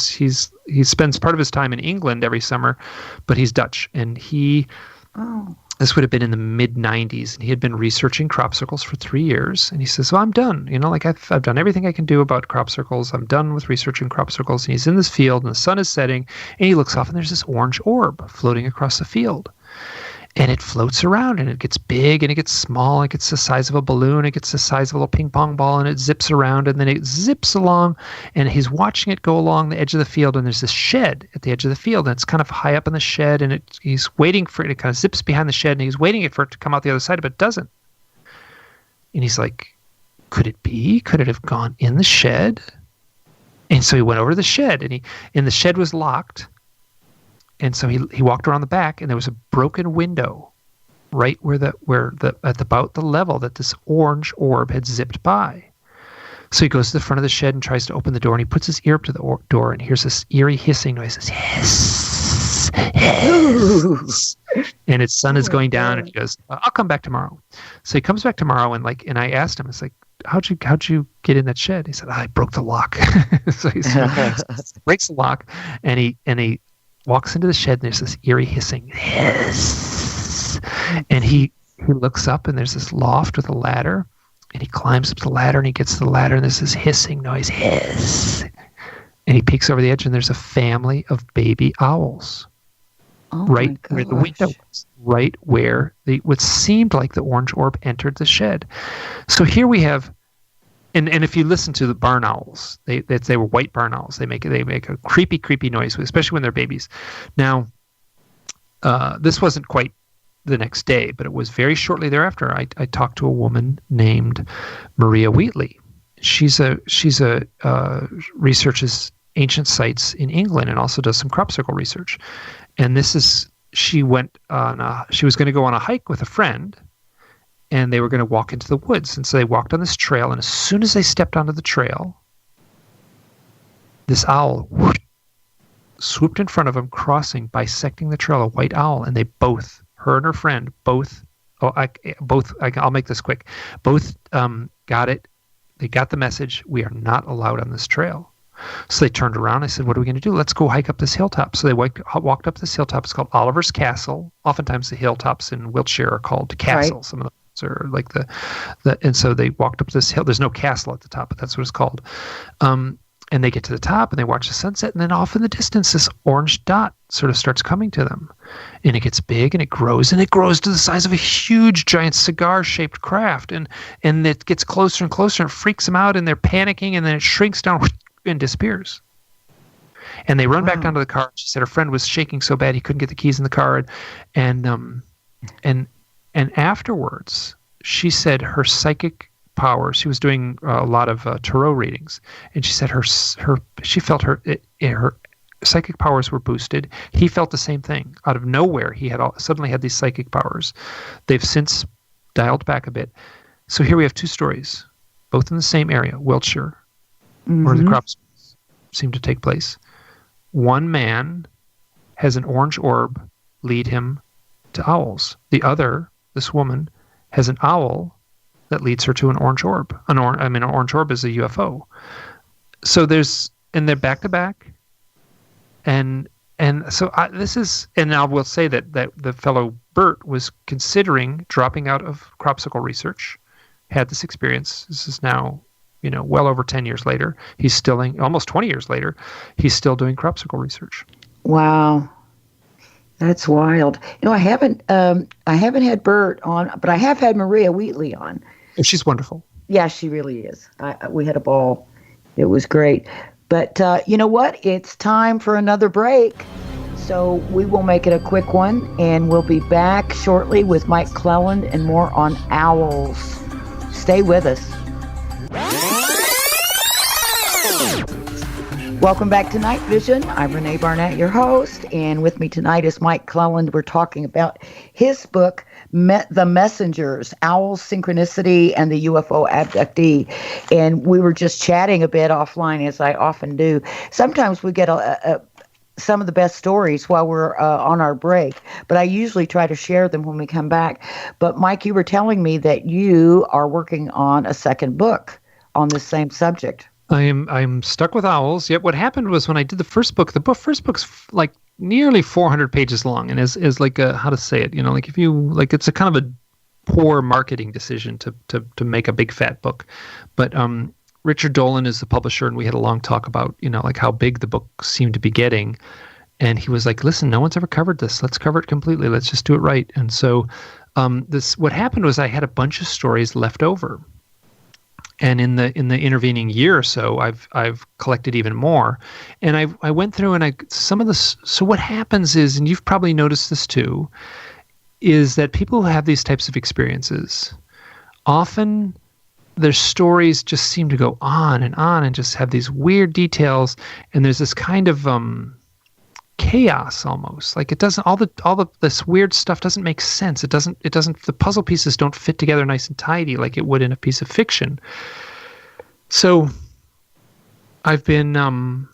spends part of his time in England every summer, but he's Dutch, and he. Oh. This would have been in the mid-90s, and he had been researching crop circles for 3 years. And he says, "Well, I'm done. I've done everything I can do about crop circles. I'm done with researching crop circles." And he's in this field, and the sun is setting, and he looks off, and there's this orange orb floating across the field. And it floats around, and it gets big, and it gets small, and it gets the size of a balloon, it gets the size of a little ping pong ball, and it zips around, and then it zips along, and he's watching it go along the edge of the field, and there's this shed at the edge of the field, and it's kind of high up in the shed, and he's waiting for it. It kind of zips behind the shed, and he's waiting for it to come out the other side, but it doesn't. And he's like, could it be? Could it have gone in the shed? And so he went over to the shed, and the shed was locked. And so he walked around the back, and there was a broken window right at about the level that this orange orb had zipped by. So he goes to the front of the shed and tries to open the door, and he puts his ear up to the door and hears this eerie hissing noise. Hiss, hiss. And his sun is going down, and he goes, "I'll come back tomorrow." So he comes back tomorrow, and I asked him, it's like, how'd you get in that shed? He said, "I broke the lock." So he breaks the lock, and he walks into the shed, and there's this eerie hissing. Hiss. And he looks up, and there's this loft with a ladder, and he climbs up the ladder, and he gets to the ladder, and there's this hissing noise. Hiss. And he peeks over the edge, and there's a family of baby owls. Oh, right where the window was, right where what seemed like the orange orb entered the shed. So here we have, and if you listen to the barn owls, they were white barn owls. They make a creepy noise, especially when they're babies. Now, this wasn't quite the next day, but it was very shortly thereafter. I talked to a woman named Maria Wheatley. She's a researches ancient sites in England and also does some crop circle research. And she was going to go on a hike with a friend, and they were going to walk into the woods. And so they walked on this trail, and as soon as they stepped onto the trail, this owl swooped in front of them, bisecting the trail, a white owl, and they both, her and her friend, I'll make this quick, both got it. They got the message, we are not allowed on this trail. So they turned around. I said, what are we going to do? Let's go hike up this hilltop. So they walked up this hilltop. It's called Oliver's Castle. Oftentimes the hilltops in Wiltshire are called castles. Right. Some of those are like and so they walked up this hill. There's no castle at the top, but that's what it's called. And they get to the top and they watch the sunset, and then off in the distance, this orange dot sort of starts coming to them. And it gets big and it grows to the size of a huge, giant cigar-shaped craft. And it gets closer and closer and it freaks them out, and they're panicking, and then it shrinks down and disappears. And they run back down to the car. She said her friend was shaking so bad he couldn't get the keys in the car. And afterwards, she said her psychic powers. She was doing a lot of tarot readings, and she said she felt her psychic powers were boosted. He felt the same thing. Out of nowhere, he suddenly had these psychic powers. They've since dialed back a bit. So here we have two stories, both in the same area, Wiltshire, where the crops seem to take place. One man has an orange orb lead him to owls. The other, this woman, has an owl that leads her to an orange orb. An orange orb is a UFO. So and they're back to back. And so I will say that the fellow Bert was considering dropping out of crop circle research, had this experience. This is now, well over 10 years later. He's still almost 20 years later. He's still doing crop circle research. Wow. That's wild. I haven't had Bert on, but I have had Maria Wheatley on. She's wonderful. Yeah, she really is. We had a ball. It was great. But you know what? It's time for another break. So we will make it a quick one, and we'll be back shortly with Mike Clelland and more on owls. Stay with us. Welcome back to Night Vision. I'm René Barnett, your host, and with me tonight is Mike Clelland. We're talking about his book, The Messengers, Owls, Synchronicity, and the UFO Abductee. And we were just chatting a bit offline, as I often do. Sometimes we get some of the best stories while we're on our break, but I usually try to share them when we come back. But Mike, you were telling me that you are working on a second book on this same subject. I'm stuck with owls. Yet what happened was when I did the first book's like nearly 400 pages long, and is like how to say it, like if you like, it's a kind of a poor marketing decision to make a big fat book. But Richard Dolan is the publisher, and we had a long talk about like how big the book seemed to be getting, and he was like, "Listen, no one's ever covered this. Let's cover it completely. Let's just do it right." And so what happened was I had a bunch of stories left over. And in the intervening year or so, I've collected even more, and I went through and so what happens is, and you've probably noticed this too, is that people who have these types of experiences, often their stories just seem to go on and just have these weird details, and there's this kind of chaos almost. Like it doesn't, this weird stuff doesn't make sense. It doesn't, the puzzle pieces don't fit together nice and tidy like it would in a piece of fiction. So I've been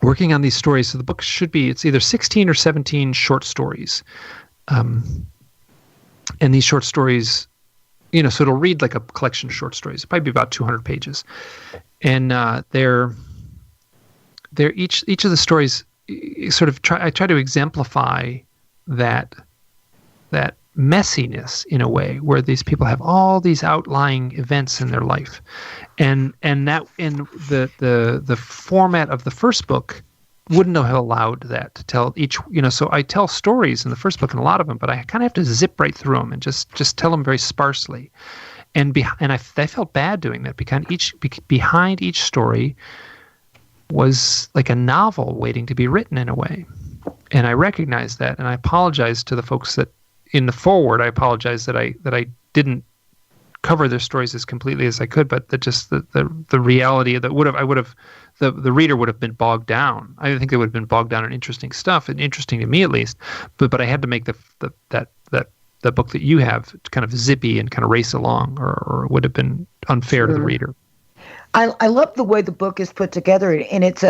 working on these stories. So the book it's either 16 or 17 short stories. And these short stories, so it'll read like a collection of short stories. It'll probably be about 200 pages. And they're each of the stories sort of I try to exemplify that messiness in a way, where these people have all these outlying events in their life, and that in the format of the first book wouldn't have allowed that to tell each, so I tell stories in the first book, and a lot of them, but I kind of have to zip right through them and just tell them very sparsely, and I felt bad doing that, because behind each story was like a novel waiting to be written in a way. And I recognize that, and I apologize to the folks that in the forward. I apologize that I didn't cover their stories as completely as I could, but the reality that the reader would have been bogged down. I think they would have been bogged down in interesting stuff, and interesting to me at least. But I had to make the book that you have kind of zippy and kind of race along, or it would have been unfair to the reader. I love the way the book is put together, and it's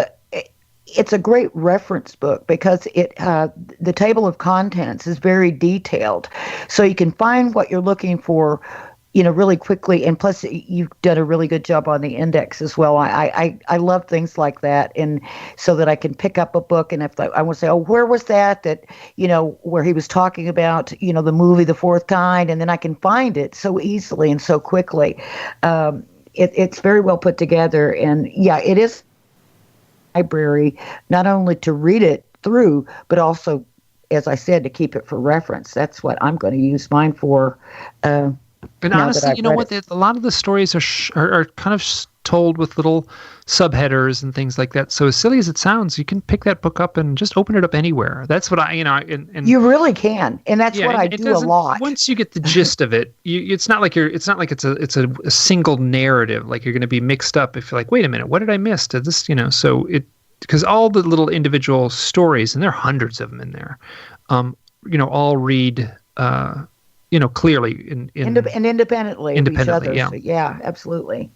a great reference book because the table of contents is very detailed, so you can find what you're looking for, really quickly. And plus, you've done a really good job on the index as well. I love things like that, and so that I can pick up a book, and if I want to say, oh, where was that where he was talking about, the movie The Fourth Kind, and then I can find it so easily and so quickly. It's very well put together, and yeah, it is a library, not only to read it through, but also, as I said, to keep it for reference. That's what I'm going to use mine for. And honestly, you know what? A lot of the stories are kind of told with little subheaders and things like that. So as silly as it sounds, you can pick that book up and just open it up anywhere. That's what and you really can, and that's what I do a lot. Once you get the gist of it, it's not like it's a single narrative. Like you're going to be mixed up if you're like, wait a minute, what did I miss? Did this, So because all the little individual stories, and there are hundreds of them in there, all read. Clearly and independently of each other. Yeah. So, yeah, absolutely.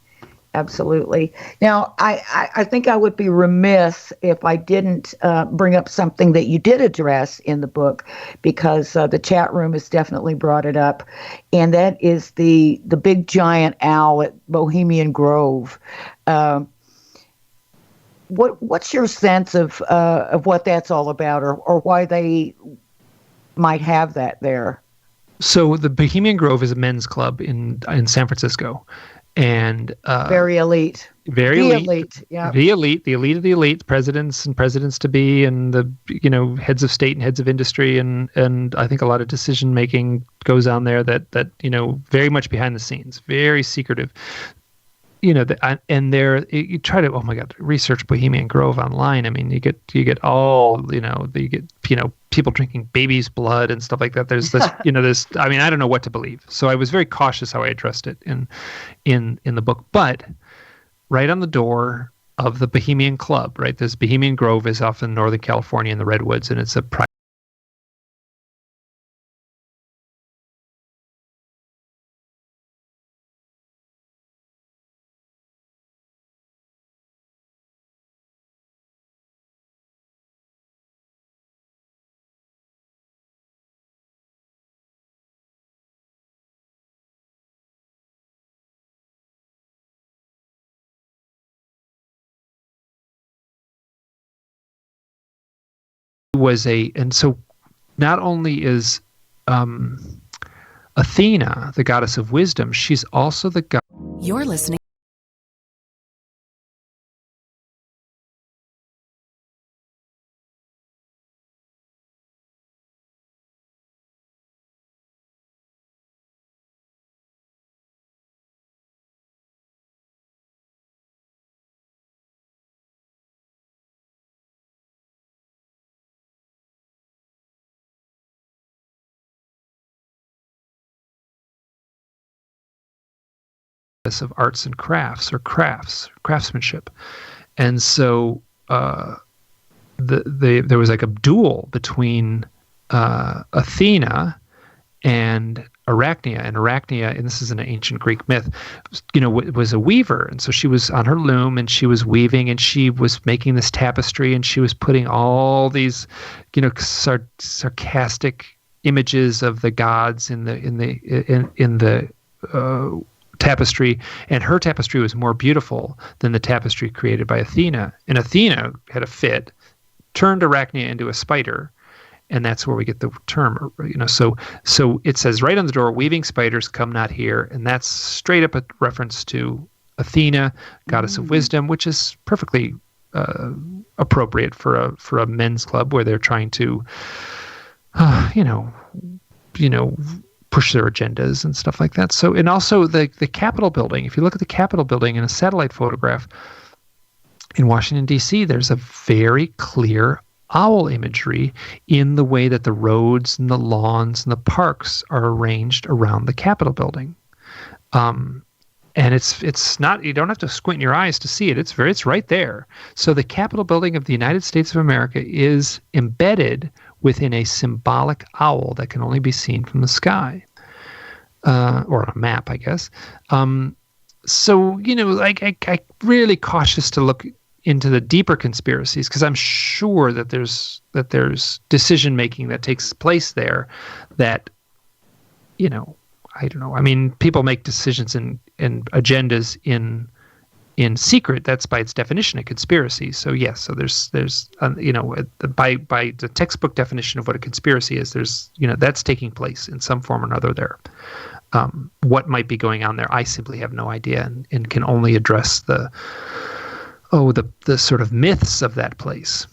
Now, I think I would be remiss if I didn't bring up something that you did address in the book, because the chat room has definitely brought it up, and that is the big giant owl at Bohemian Grove. What's your sense of what that's all about, or why they might have that there? So the Bohemian Grove is a men's club in San Francisco, and very elite. Very elite. Yeah. The elite of the elite, presidents and presidents to be, and the heads of state and heads of industry, and I think a lot of decision making goes on there that very much behind the scenes, very secretive. And there you try to, oh my God, research Bohemian Grove online. I mean, you get all, you get people drinking baby's blood and stuff like that. There's this, I mean, I don't know what to believe. So I was very cautious how I addressed it in the book. But right on the door of the Bohemian Club, right, this Bohemian Grove is off in Northern California in the Redwoods, and it's a private. And so not only is Athena the goddess of wisdom, she's also the god. You're listening. Of arts and crafts, or craftsmanship. And so there was like a duel between Athena and Arachnia, and this is an ancient Greek myth, was a weaver. And so she was on her loom, and she was weaving, and she was making this tapestry, and she was putting all these, sarcastic images of the gods in the tapestry, and her tapestry was more beautiful than the tapestry created by Athena. And Athena had a fit, turned Arachnia into a spider, and that's where we get the term. So it says right on the door, "Weaving spiders, come not here," and that's straight up a reference to Athena, goddess of wisdom, which is perfectly appropriate for a men's club where they're trying to, push their agendas and stuff like that. So, and also the Capitol building, if you look at the Capitol building in a satellite photograph in Washington, D.C., there's a very clear owl imagery in the way that the roads and the lawns and the parks are arranged around the Capitol building. And it's not, you don't have to squint your eyes to see it. It's right there. So the Capitol building of the United States of America is embedded within a symbolic owl that can only be seen from the sky, or on a map, I guess. So, I really cautious to look into the deeper conspiracies, because I'm sure that there's decision making that takes place there that, I don't know. I mean, people make decisions and agendas in secret. That's by its definition a conspiracy. So yes, so there's by the textbook definition of what a conspiracy is, there's that's taking place in some form or another there. What might be going on there, I simply have no idea, and can only address the sort of myths of that place.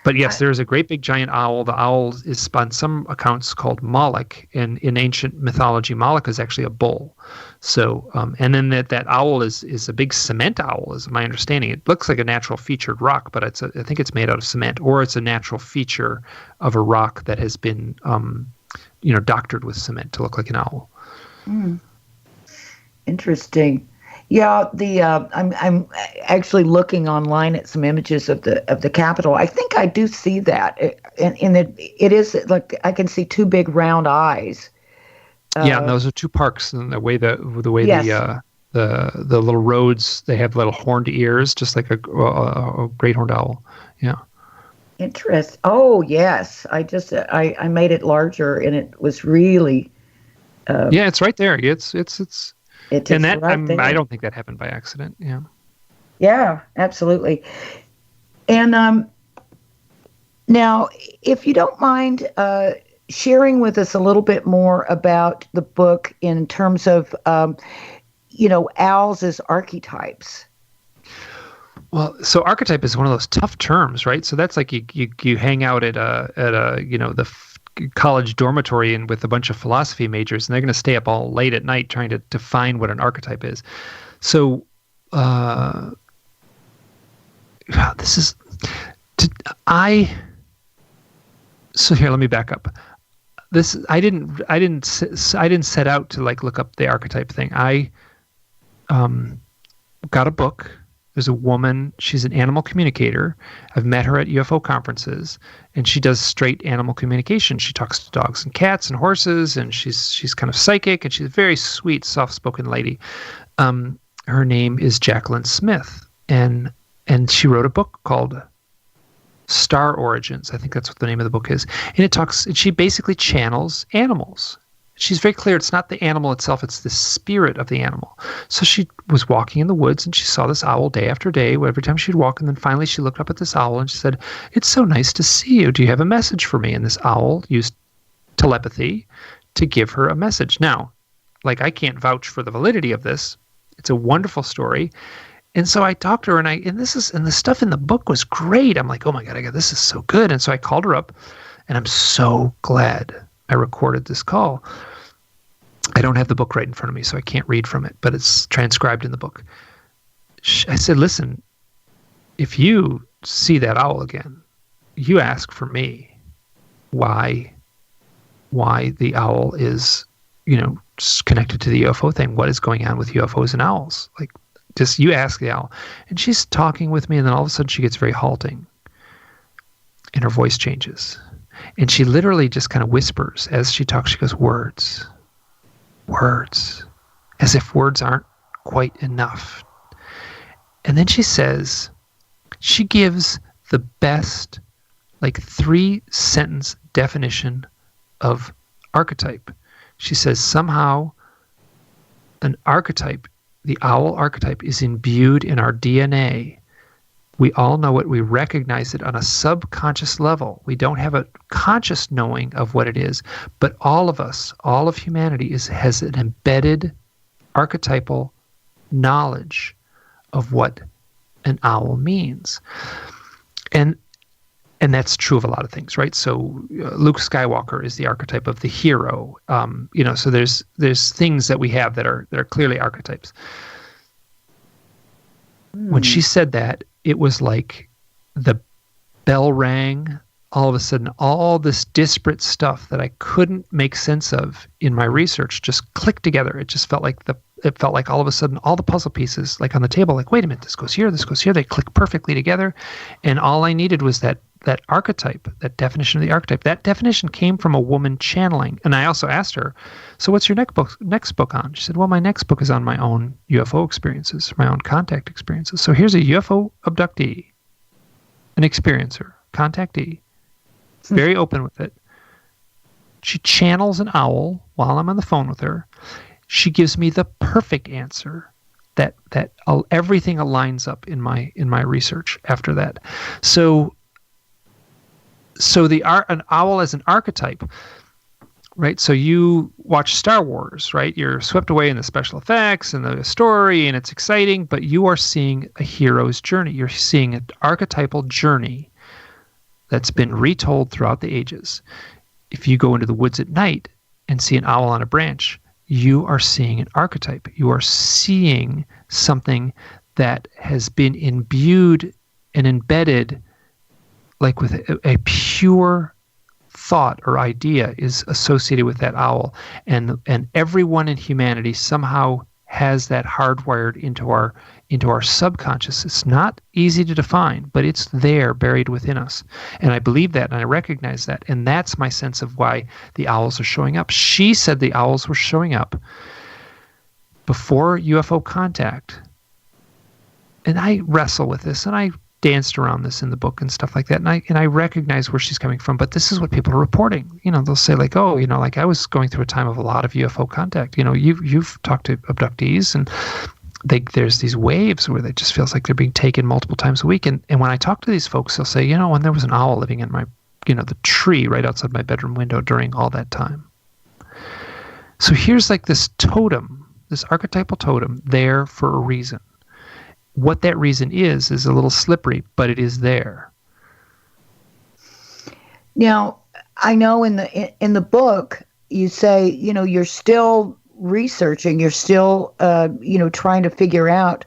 But yes, there is a great big giant owl. The owl is on some accounts called Moloch, and in ancient mythology, Moloch is actually a bull. So, and then that owl is a big cement owl, is my understanding. It looks like a natural featured rock, but I think it's made out of cement, or it's a natural feature of a rock that has been, doctored with cement to look like an owl. Interesting. Yeah, I'm actually looking online at some images of the Capitol. I think I do see that, and it is like I can see two big round eyes. Yeah, and those are two parks, and the way yes. the little roads, they have little horned ears, just like a great horned owl. Yeah. Interest. Oh yes, I made it larger, and it was really. Yeah, it's right there. It's. And that right I don't think that happened by accident. Yeah. Yeah, absolutely. And now, if you don't mind sharing with us a little bit more about the book in terms of, owls as archetypes. Well, so archetype is one of those tough terms, right? So that's like you hang out at the college dormitory and with a bunch of philosophy majors, and they're going to stay up all late at night trying to define what an archetype is. So so here, let me back up. I didn't set out to look up the archetype thing. I got a book. There's a woman, she's an animal communicator. I've met her at UFO conferences, and she does straight animal communication. She talks to dogs and cats and horses, and she's kind of psychic, and she's a very sweet, soft-spoken lady. Her name is Jacqueline Smith, and she wrote a book called Star Origins. I think that's what the name of the book is. And she basically channels animals. She's very clear it's not the animal itself, it's the spirit of the animal. So she was walking in the woods, and she saw this owl day after day, every time she'd walk, and then finally she looked up at this owl and she said, "It's so nice to see you. Do you have a message for me?" And this owl used telepathy to give her a message. Now, I can't vouch for the validity of this. It's a wonderful story. And so I talked to her, and the stuff in the book was great. I'm like, oh my God, this is so good. And so I called her up, and I'm so glad I recorded this call. I don't have the book right in front of me, so I can't read from it, but it's transcribed in the book. I said, listen, if you see that owl again, you ask for me why the owl is, connected to the UFO thing. What is going on with UFOs and owls? Just you ask the owl. And she's talking with me, and then all of a sudden she gets very halting, and her voice changes. And she literally just kind of whispers as she talks. She goes, words, as if words aren't quite enough. And then she gives the best, 3-sentence definition of archetype. She says somehow an archetype, the owl archetype, is imbued in our DNA. We all know it. We recognize it on a subconscious level. We don't have a conscious knowing of what it is, but all of us, all of humanity has an embedded archetypal knowledge of what an owl means. And that's true of a lot of things, right? So Luke Skywalker is the archetype of the hero. So there's things that we have that are clearly archetypes. When she said that, it was like the bell rang. All of a sudden, all this disparate stuff that I couldn't make sense of in my research just clicked together. It just felt like all of a sudden all the puzzle pieces, like on the table, like, wait a minute, this goes here, they click perfectly together. And all I needed was that archetype, that definition of the archetype. That definition came from a woman channeling. And I also asked her, so what's your next book on? She said, well, my next book is on my own UFO experiences, my own contact experiences. So here's a UFO abductee, an experiencer, contactee, very open with it. She channels an owl while I'm on the phone with her. She gives me the perfect answer that everything aligns up in my research after that. So an owl as an archetype, right? So you watch Star Wars, right? You're swept away in the special effects and the story, and it's exciting, but you are seeing a hero's journey. You're seeing an archetypal journey that's been retold throughout the ages. If you go into the woods at night and see an owl on a branch, you are seeing an archetype. You are seeing something that has been imbued and embedded, like with a pure thought or idea is associated with that owl. And everyone in humanity somehow has that hardwired into our subconscious. It's not easy to define, but it's there buried within us. And I believe that, and I recognize that. And that's my sense of why the owls are showing up. She said the owls were showing up before UFO contact. And I wrestle with this, and I danced around this in the book and stuff like that. And I recognize where she's coming from, but this is what people are reporting. They'll say like, oh, like I was going through a time of a lot of UFO contact. You've talked to abductees, and there's these waves where it just feels like they're being taken multiple times a week. And when I talk to these folks, they'll say, when there was an owl living in my, the tree right outside my bedroom window during all that time. So here's like this totem, this archetypal totem there for a reason. What that reason is a little slippery, but it is there. Now, I know in the book you say, you're still researching, you're still, trying to figure out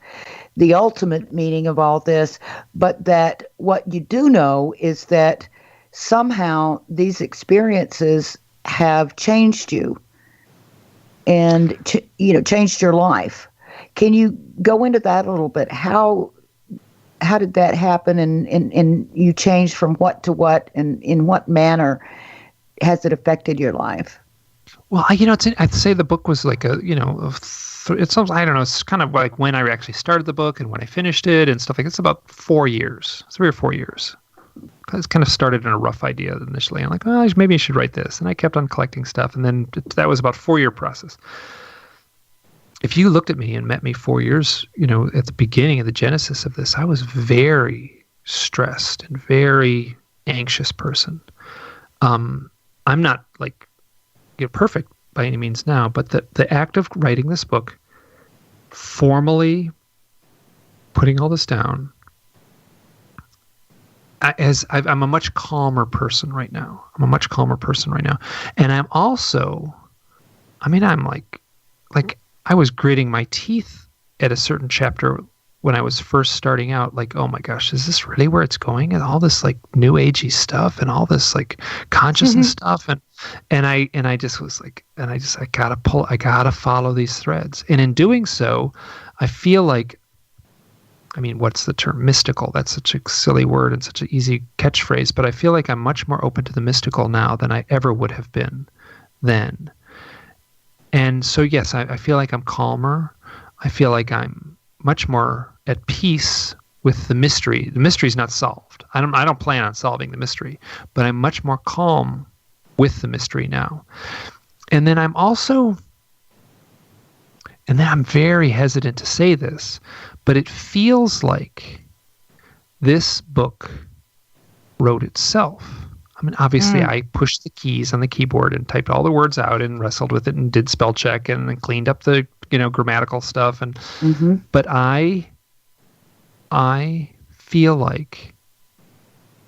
the ultimate meaning of all this, but that what you do know is that somehow these experiences have changed you and, changed your life. Can you go into that a little bit? How did that happen, and you changed from what to what, and in what manner has it affected your life? Well, I'd say the book was like it's almost, I don't know, it's kind of like when I actually started the book and when I finished it and stuff like that. It's about 4 years, 3 or 4 years. It's kind of started in a rough idea initially. I'm like, oh, maybe I should write this. And I kept on collecting stuff. And then that was about a 4-year process. If you looked at me and met me 4 years, at the beginning of the genesis of this, I was very stressed and very anxious person. I'm not like perfect by any means now, but the act of writing this book, formally putting all this down, I'm a much calmer person right now. And I'm also, I'm like I was gritting my teeth at a certain chapter when I was first starting out, like, oh my gosh, is this really where it's going? And all this like new agey stuff and all this like consciousness stuff. And I just was like, I gotta follow these threads. And in doing so, I feel like, what's the term? Mystical. That's such a silly word and such an easy catchphrase, but I feel like I'm much more open to the mystical now than I ever would have been then. And so, yes, I feel like I'm calmer. I feel like I'm much more at peace with the mystery. The mystery's not solved. I don't plan on solving the mystery, but I'm much more calm with the mystery now. And then I'm very hesitant to say this, but it feels like this book wrote itself. Obviously, I pushed the keys on the keyboard and typed all the words out and wrestled with it and did spell check and then cleaned up the grammatical stuff. And but I feel like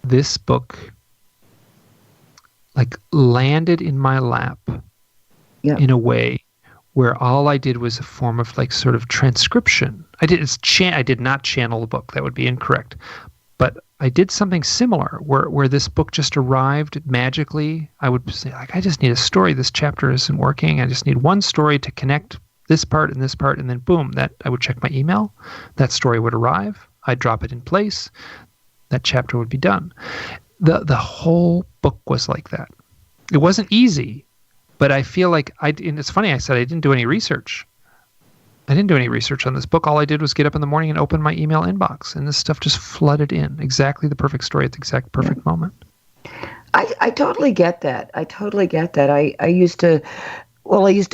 this book like landed in my lap in a way where all I did was a form of like sort of transcription. I did not channel the book. That would be incorrect. But I did something similar where this book just arrived magically. I would say, like, I just need a story. This chapter isn't working. I just need one story to connect this part and this part, and then boom, that I would check my email. That story would arrive. I'd drop it in place. That chapter would be done. The whole book was like that. It wasn't easy, but I feel like and it's funny, I said I didn't do any research. I didn't do any research on this book. All I did was get up in the morning and open my email inbox, and this stuff just flooded in. Exactly the perfect story at the exact perfect moment. I totally get that. I used to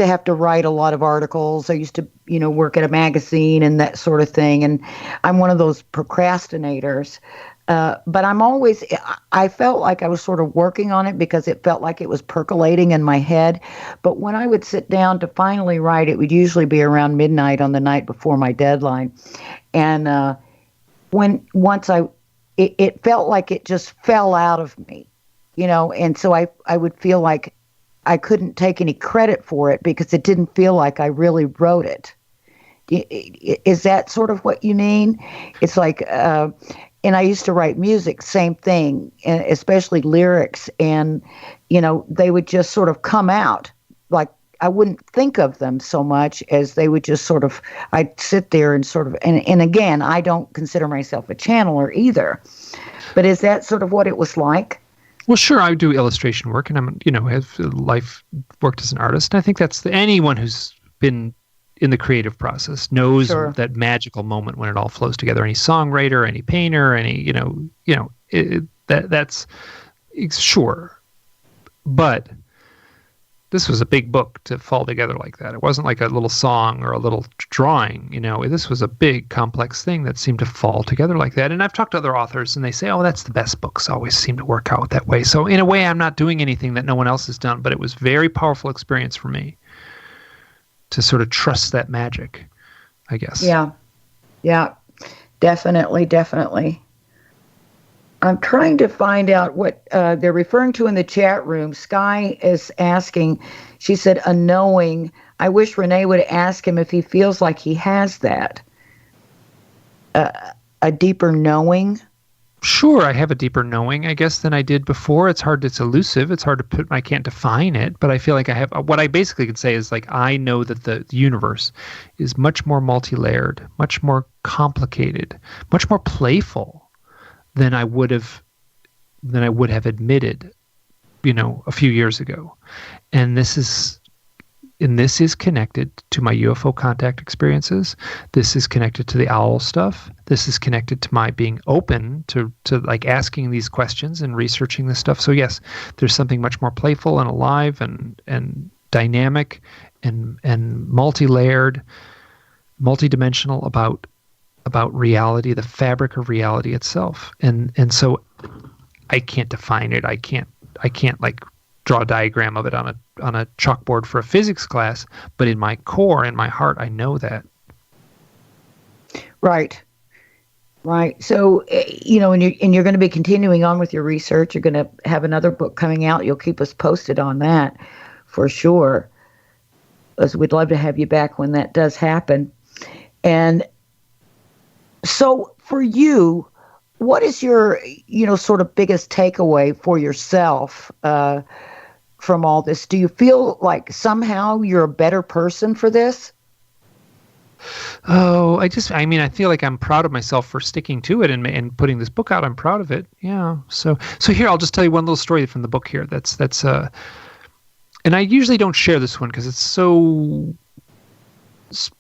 have to write a lot of articles. I used to, work at a magazine and that sort of thing. And I'm one of those procrastinators. But I felt like I was sort of working on it because it felt like it was percolating in my head. But when I would sit down to finally write, it would usually be around midnight on the night before my deadline. And it felt like it just fell out of me, and so I would feel like I couldn't take any credit for it because it didn't feel like I really wrote it. Is that sort of what you mean? It's like, and I used to write music, same thing, especially lyrics. And, they would just sort of come out. Like, I wouldn't think of them so much as they would just sort of, I'd sit there and sort of, and again, I don't consider myself a channeler either. But is that sort of what it was like? Well, sure, I do illustration work, and have life worked as an artist. And I think that's anyone who's been in the creative process knows that magical moment when it all flows together. Any songwriter, any painter, any that's sure. But this was a big book to fall together like that. It wasn't like a little song or a little drawing. This was a big, complex thing that seemed to fall together like that. And I've talked to other authors, and they say, "Oh, that's the best books. Always seem to work out that way." So in a way, I'm not doing anything that no one else has done, but it was a very powerful experience for me to sort of trust that magic, I guess. Yeah, definitely. I'm trying to find out what they're referring to in the chat room. Sky is asking, she said, a knowing. I wish René would ask him if he feels like he has that. A deeper knowing? Sure, I have a deeper knowing, I guess, than I did before. It's elusive. It's hard to put, I can't define it, but I feel like I have, what I basically could say is, like, I know that the universe is much more multi-layered, much more complicated, much more playful than I would have admitted, a few years ago. And this is connected to my UFO contact experiences. This is connected to the owl stuff. This is connected to my being open to like asking these questions and researching this stuff. So yes, there's something much more playful and alive and dynamic and multi-layered, multi-dimensional about reality, the fabric of reality itself. And so I can't define it. I can't like draw a diagram of it on a chalkboard for a physics class, but in my core, in my heart, I know that. Right. So, and you're going to be continuing on with your research. You're going to have another book coming out. You'll keep us posted on that for sure. As we'd love to have you back when that does happen. And so for you, what is your, sort of biggest takeaway for yourself from all this? Do you feel like somehow you're a better person for this? Oh, I feel like I'm proud of myself for sticking to it and putting this book out. I'm proud of it. Yeah. So here, I'll just tell you one little story from the book here. That's and I usually don't share this one because it's so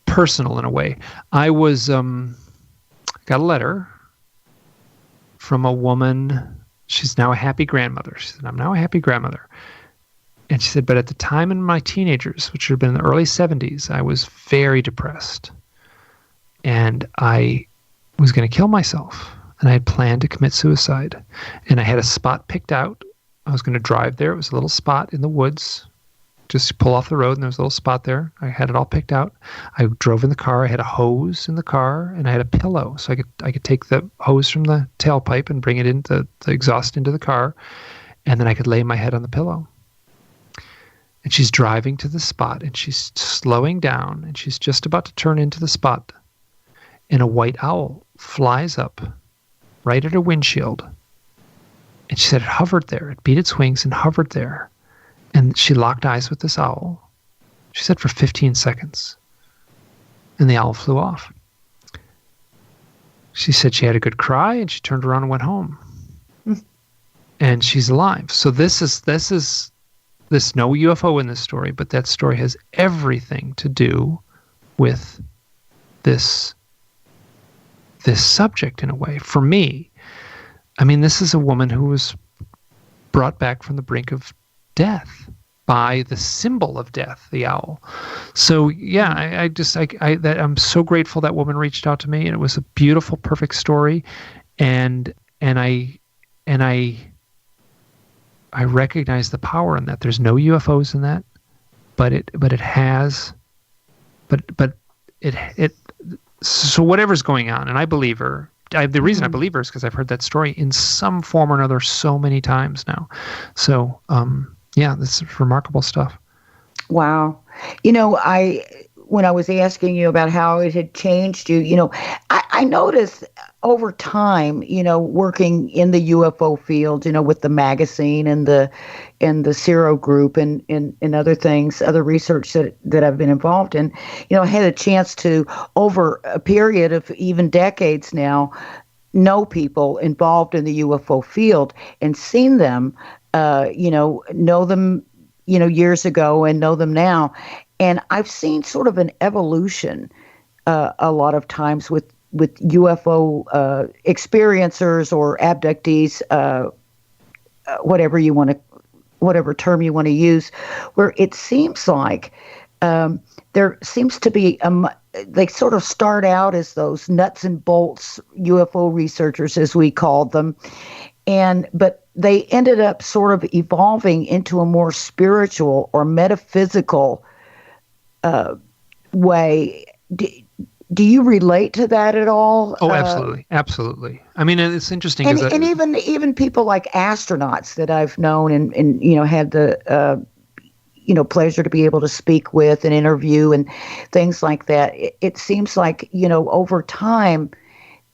personal in a way. I was, got a letter from a woman. She's now a happy grandmother. She said, "I'm now a happy grandmother." And she said, "But at the time in my teenagers, which had been in the early 70s, I was very depressed. And I was going to kill myself. And I had planned to commit suicide. And I had a spot picked out. I was going to drive there. It was a little spot in the woods. Just pull off the road, and there was a little spot there. I had it all picked out. I drove in the car. I had a hose in the car, and I had a pillow. So I could take the hose from the tailpipe and bring it into the exhaust into the car. And then I could lay my head on the pillow. And she's driving to the spot, and she's slowing down, and she's just about to turn into the spot. And a white owl flies up right at her windshield. And she said it hovered there. It beat its wings and hovered there. And she locked eyes with this owl. She said for 15 seconds. And the owl flew off. She said she had a good cry, and she turned around and went home. And she's alive. So this no UFO in this story, but that story has everything to do with this subject in a way. For me, I mean, this is a woman who was brought back from the brink of death by the symbol of death, the owl. So yeah, I'm so grateful that woman reached out to me, and it was a beautiful, perfect story, and I recognize the power in that. There's no UFOs in that, but it so whatever's going on, and I believe her. The reason I believe her is because I've heard that story in some form or another so many times now. So, yeah, this is remarkable stuff. Wow. You know, when I was asking you about how it had changed you, you know, I noticed over time, you know, working in the UFO field, you know, with the magazine and the Zero Group and other things, other research that I've been involved in, you know, I had a chance to, over a period of even decades now, know people involved in the UFO field and seen them, know them, you know, years ago and know them now. And I've seen sort of an evolution a lot of times with UFO experiencers or abductees, whatever term you want to use, where it seems like there seems to be they sort of start out as those nuts and bolts UFO researchers, as we called them, but they ended up sort of evolving into a more spiritual or metaphysical way. Do you relate to that at all? Oh, absolutely, absolutely. I mean, it's interesting, and even people like astronauts that I've known and you know had the pleasure to be able to speak with and interview and things like that. It seems like, you know, over time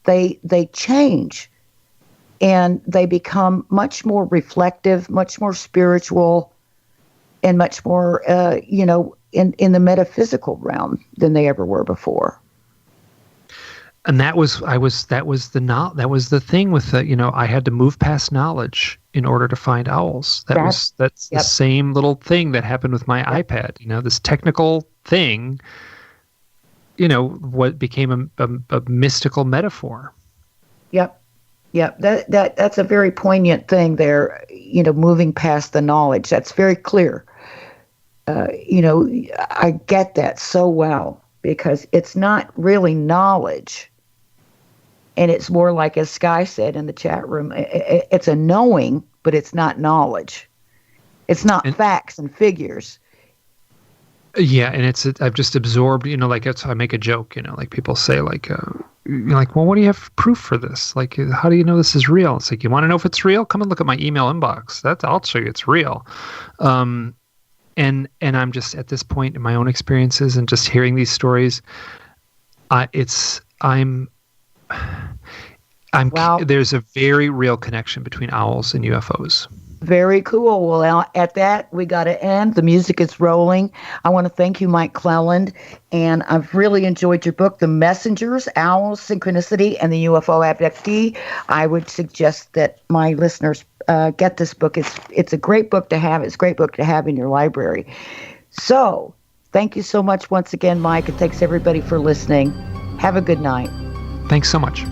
they change and they become much more reflective, much more spiritual, and much more in the metaphysical realm than they ever were before. And that was the thing with I had to move past knowledge in order to find owls. That's the same little thing that happened with my iPad. You know, this technical thing, you know, what became a mystical metaphor. Yep. That's a very poignant thing there. You know, moving past the knowledge. That's very clear. I get that so well because it's not really knowledge. And it's more like, as Sky said in the chat room, it's a knowing, but it's not knowledge. It's not facts and figures. Yeah, and I've just absorbed, you know, like I make a joke, you know, like people say, like, well, what do you have proof for this? Like, how do you know this is real? It's like, you want to know if it's real? Come and look at my email inbox. I'll show you it's real. And I'm just at this point in my own experiences and just hearing these stories, there's a very real connection between owls and UFOs. Very cool. Well, at that, we got to end. The music is rolling. I want to thank you, Mike Clelland, and I've really enjoyed your book, The Messengers, Owls, Synchronicity, and the UFO Abductee. I would suggest that my listeners get this book. It's a great book to have. It's a great book to have in your library. So, thank you so much once again, Mike, and thanks everybody for listening. Have a good night. Thanks so much.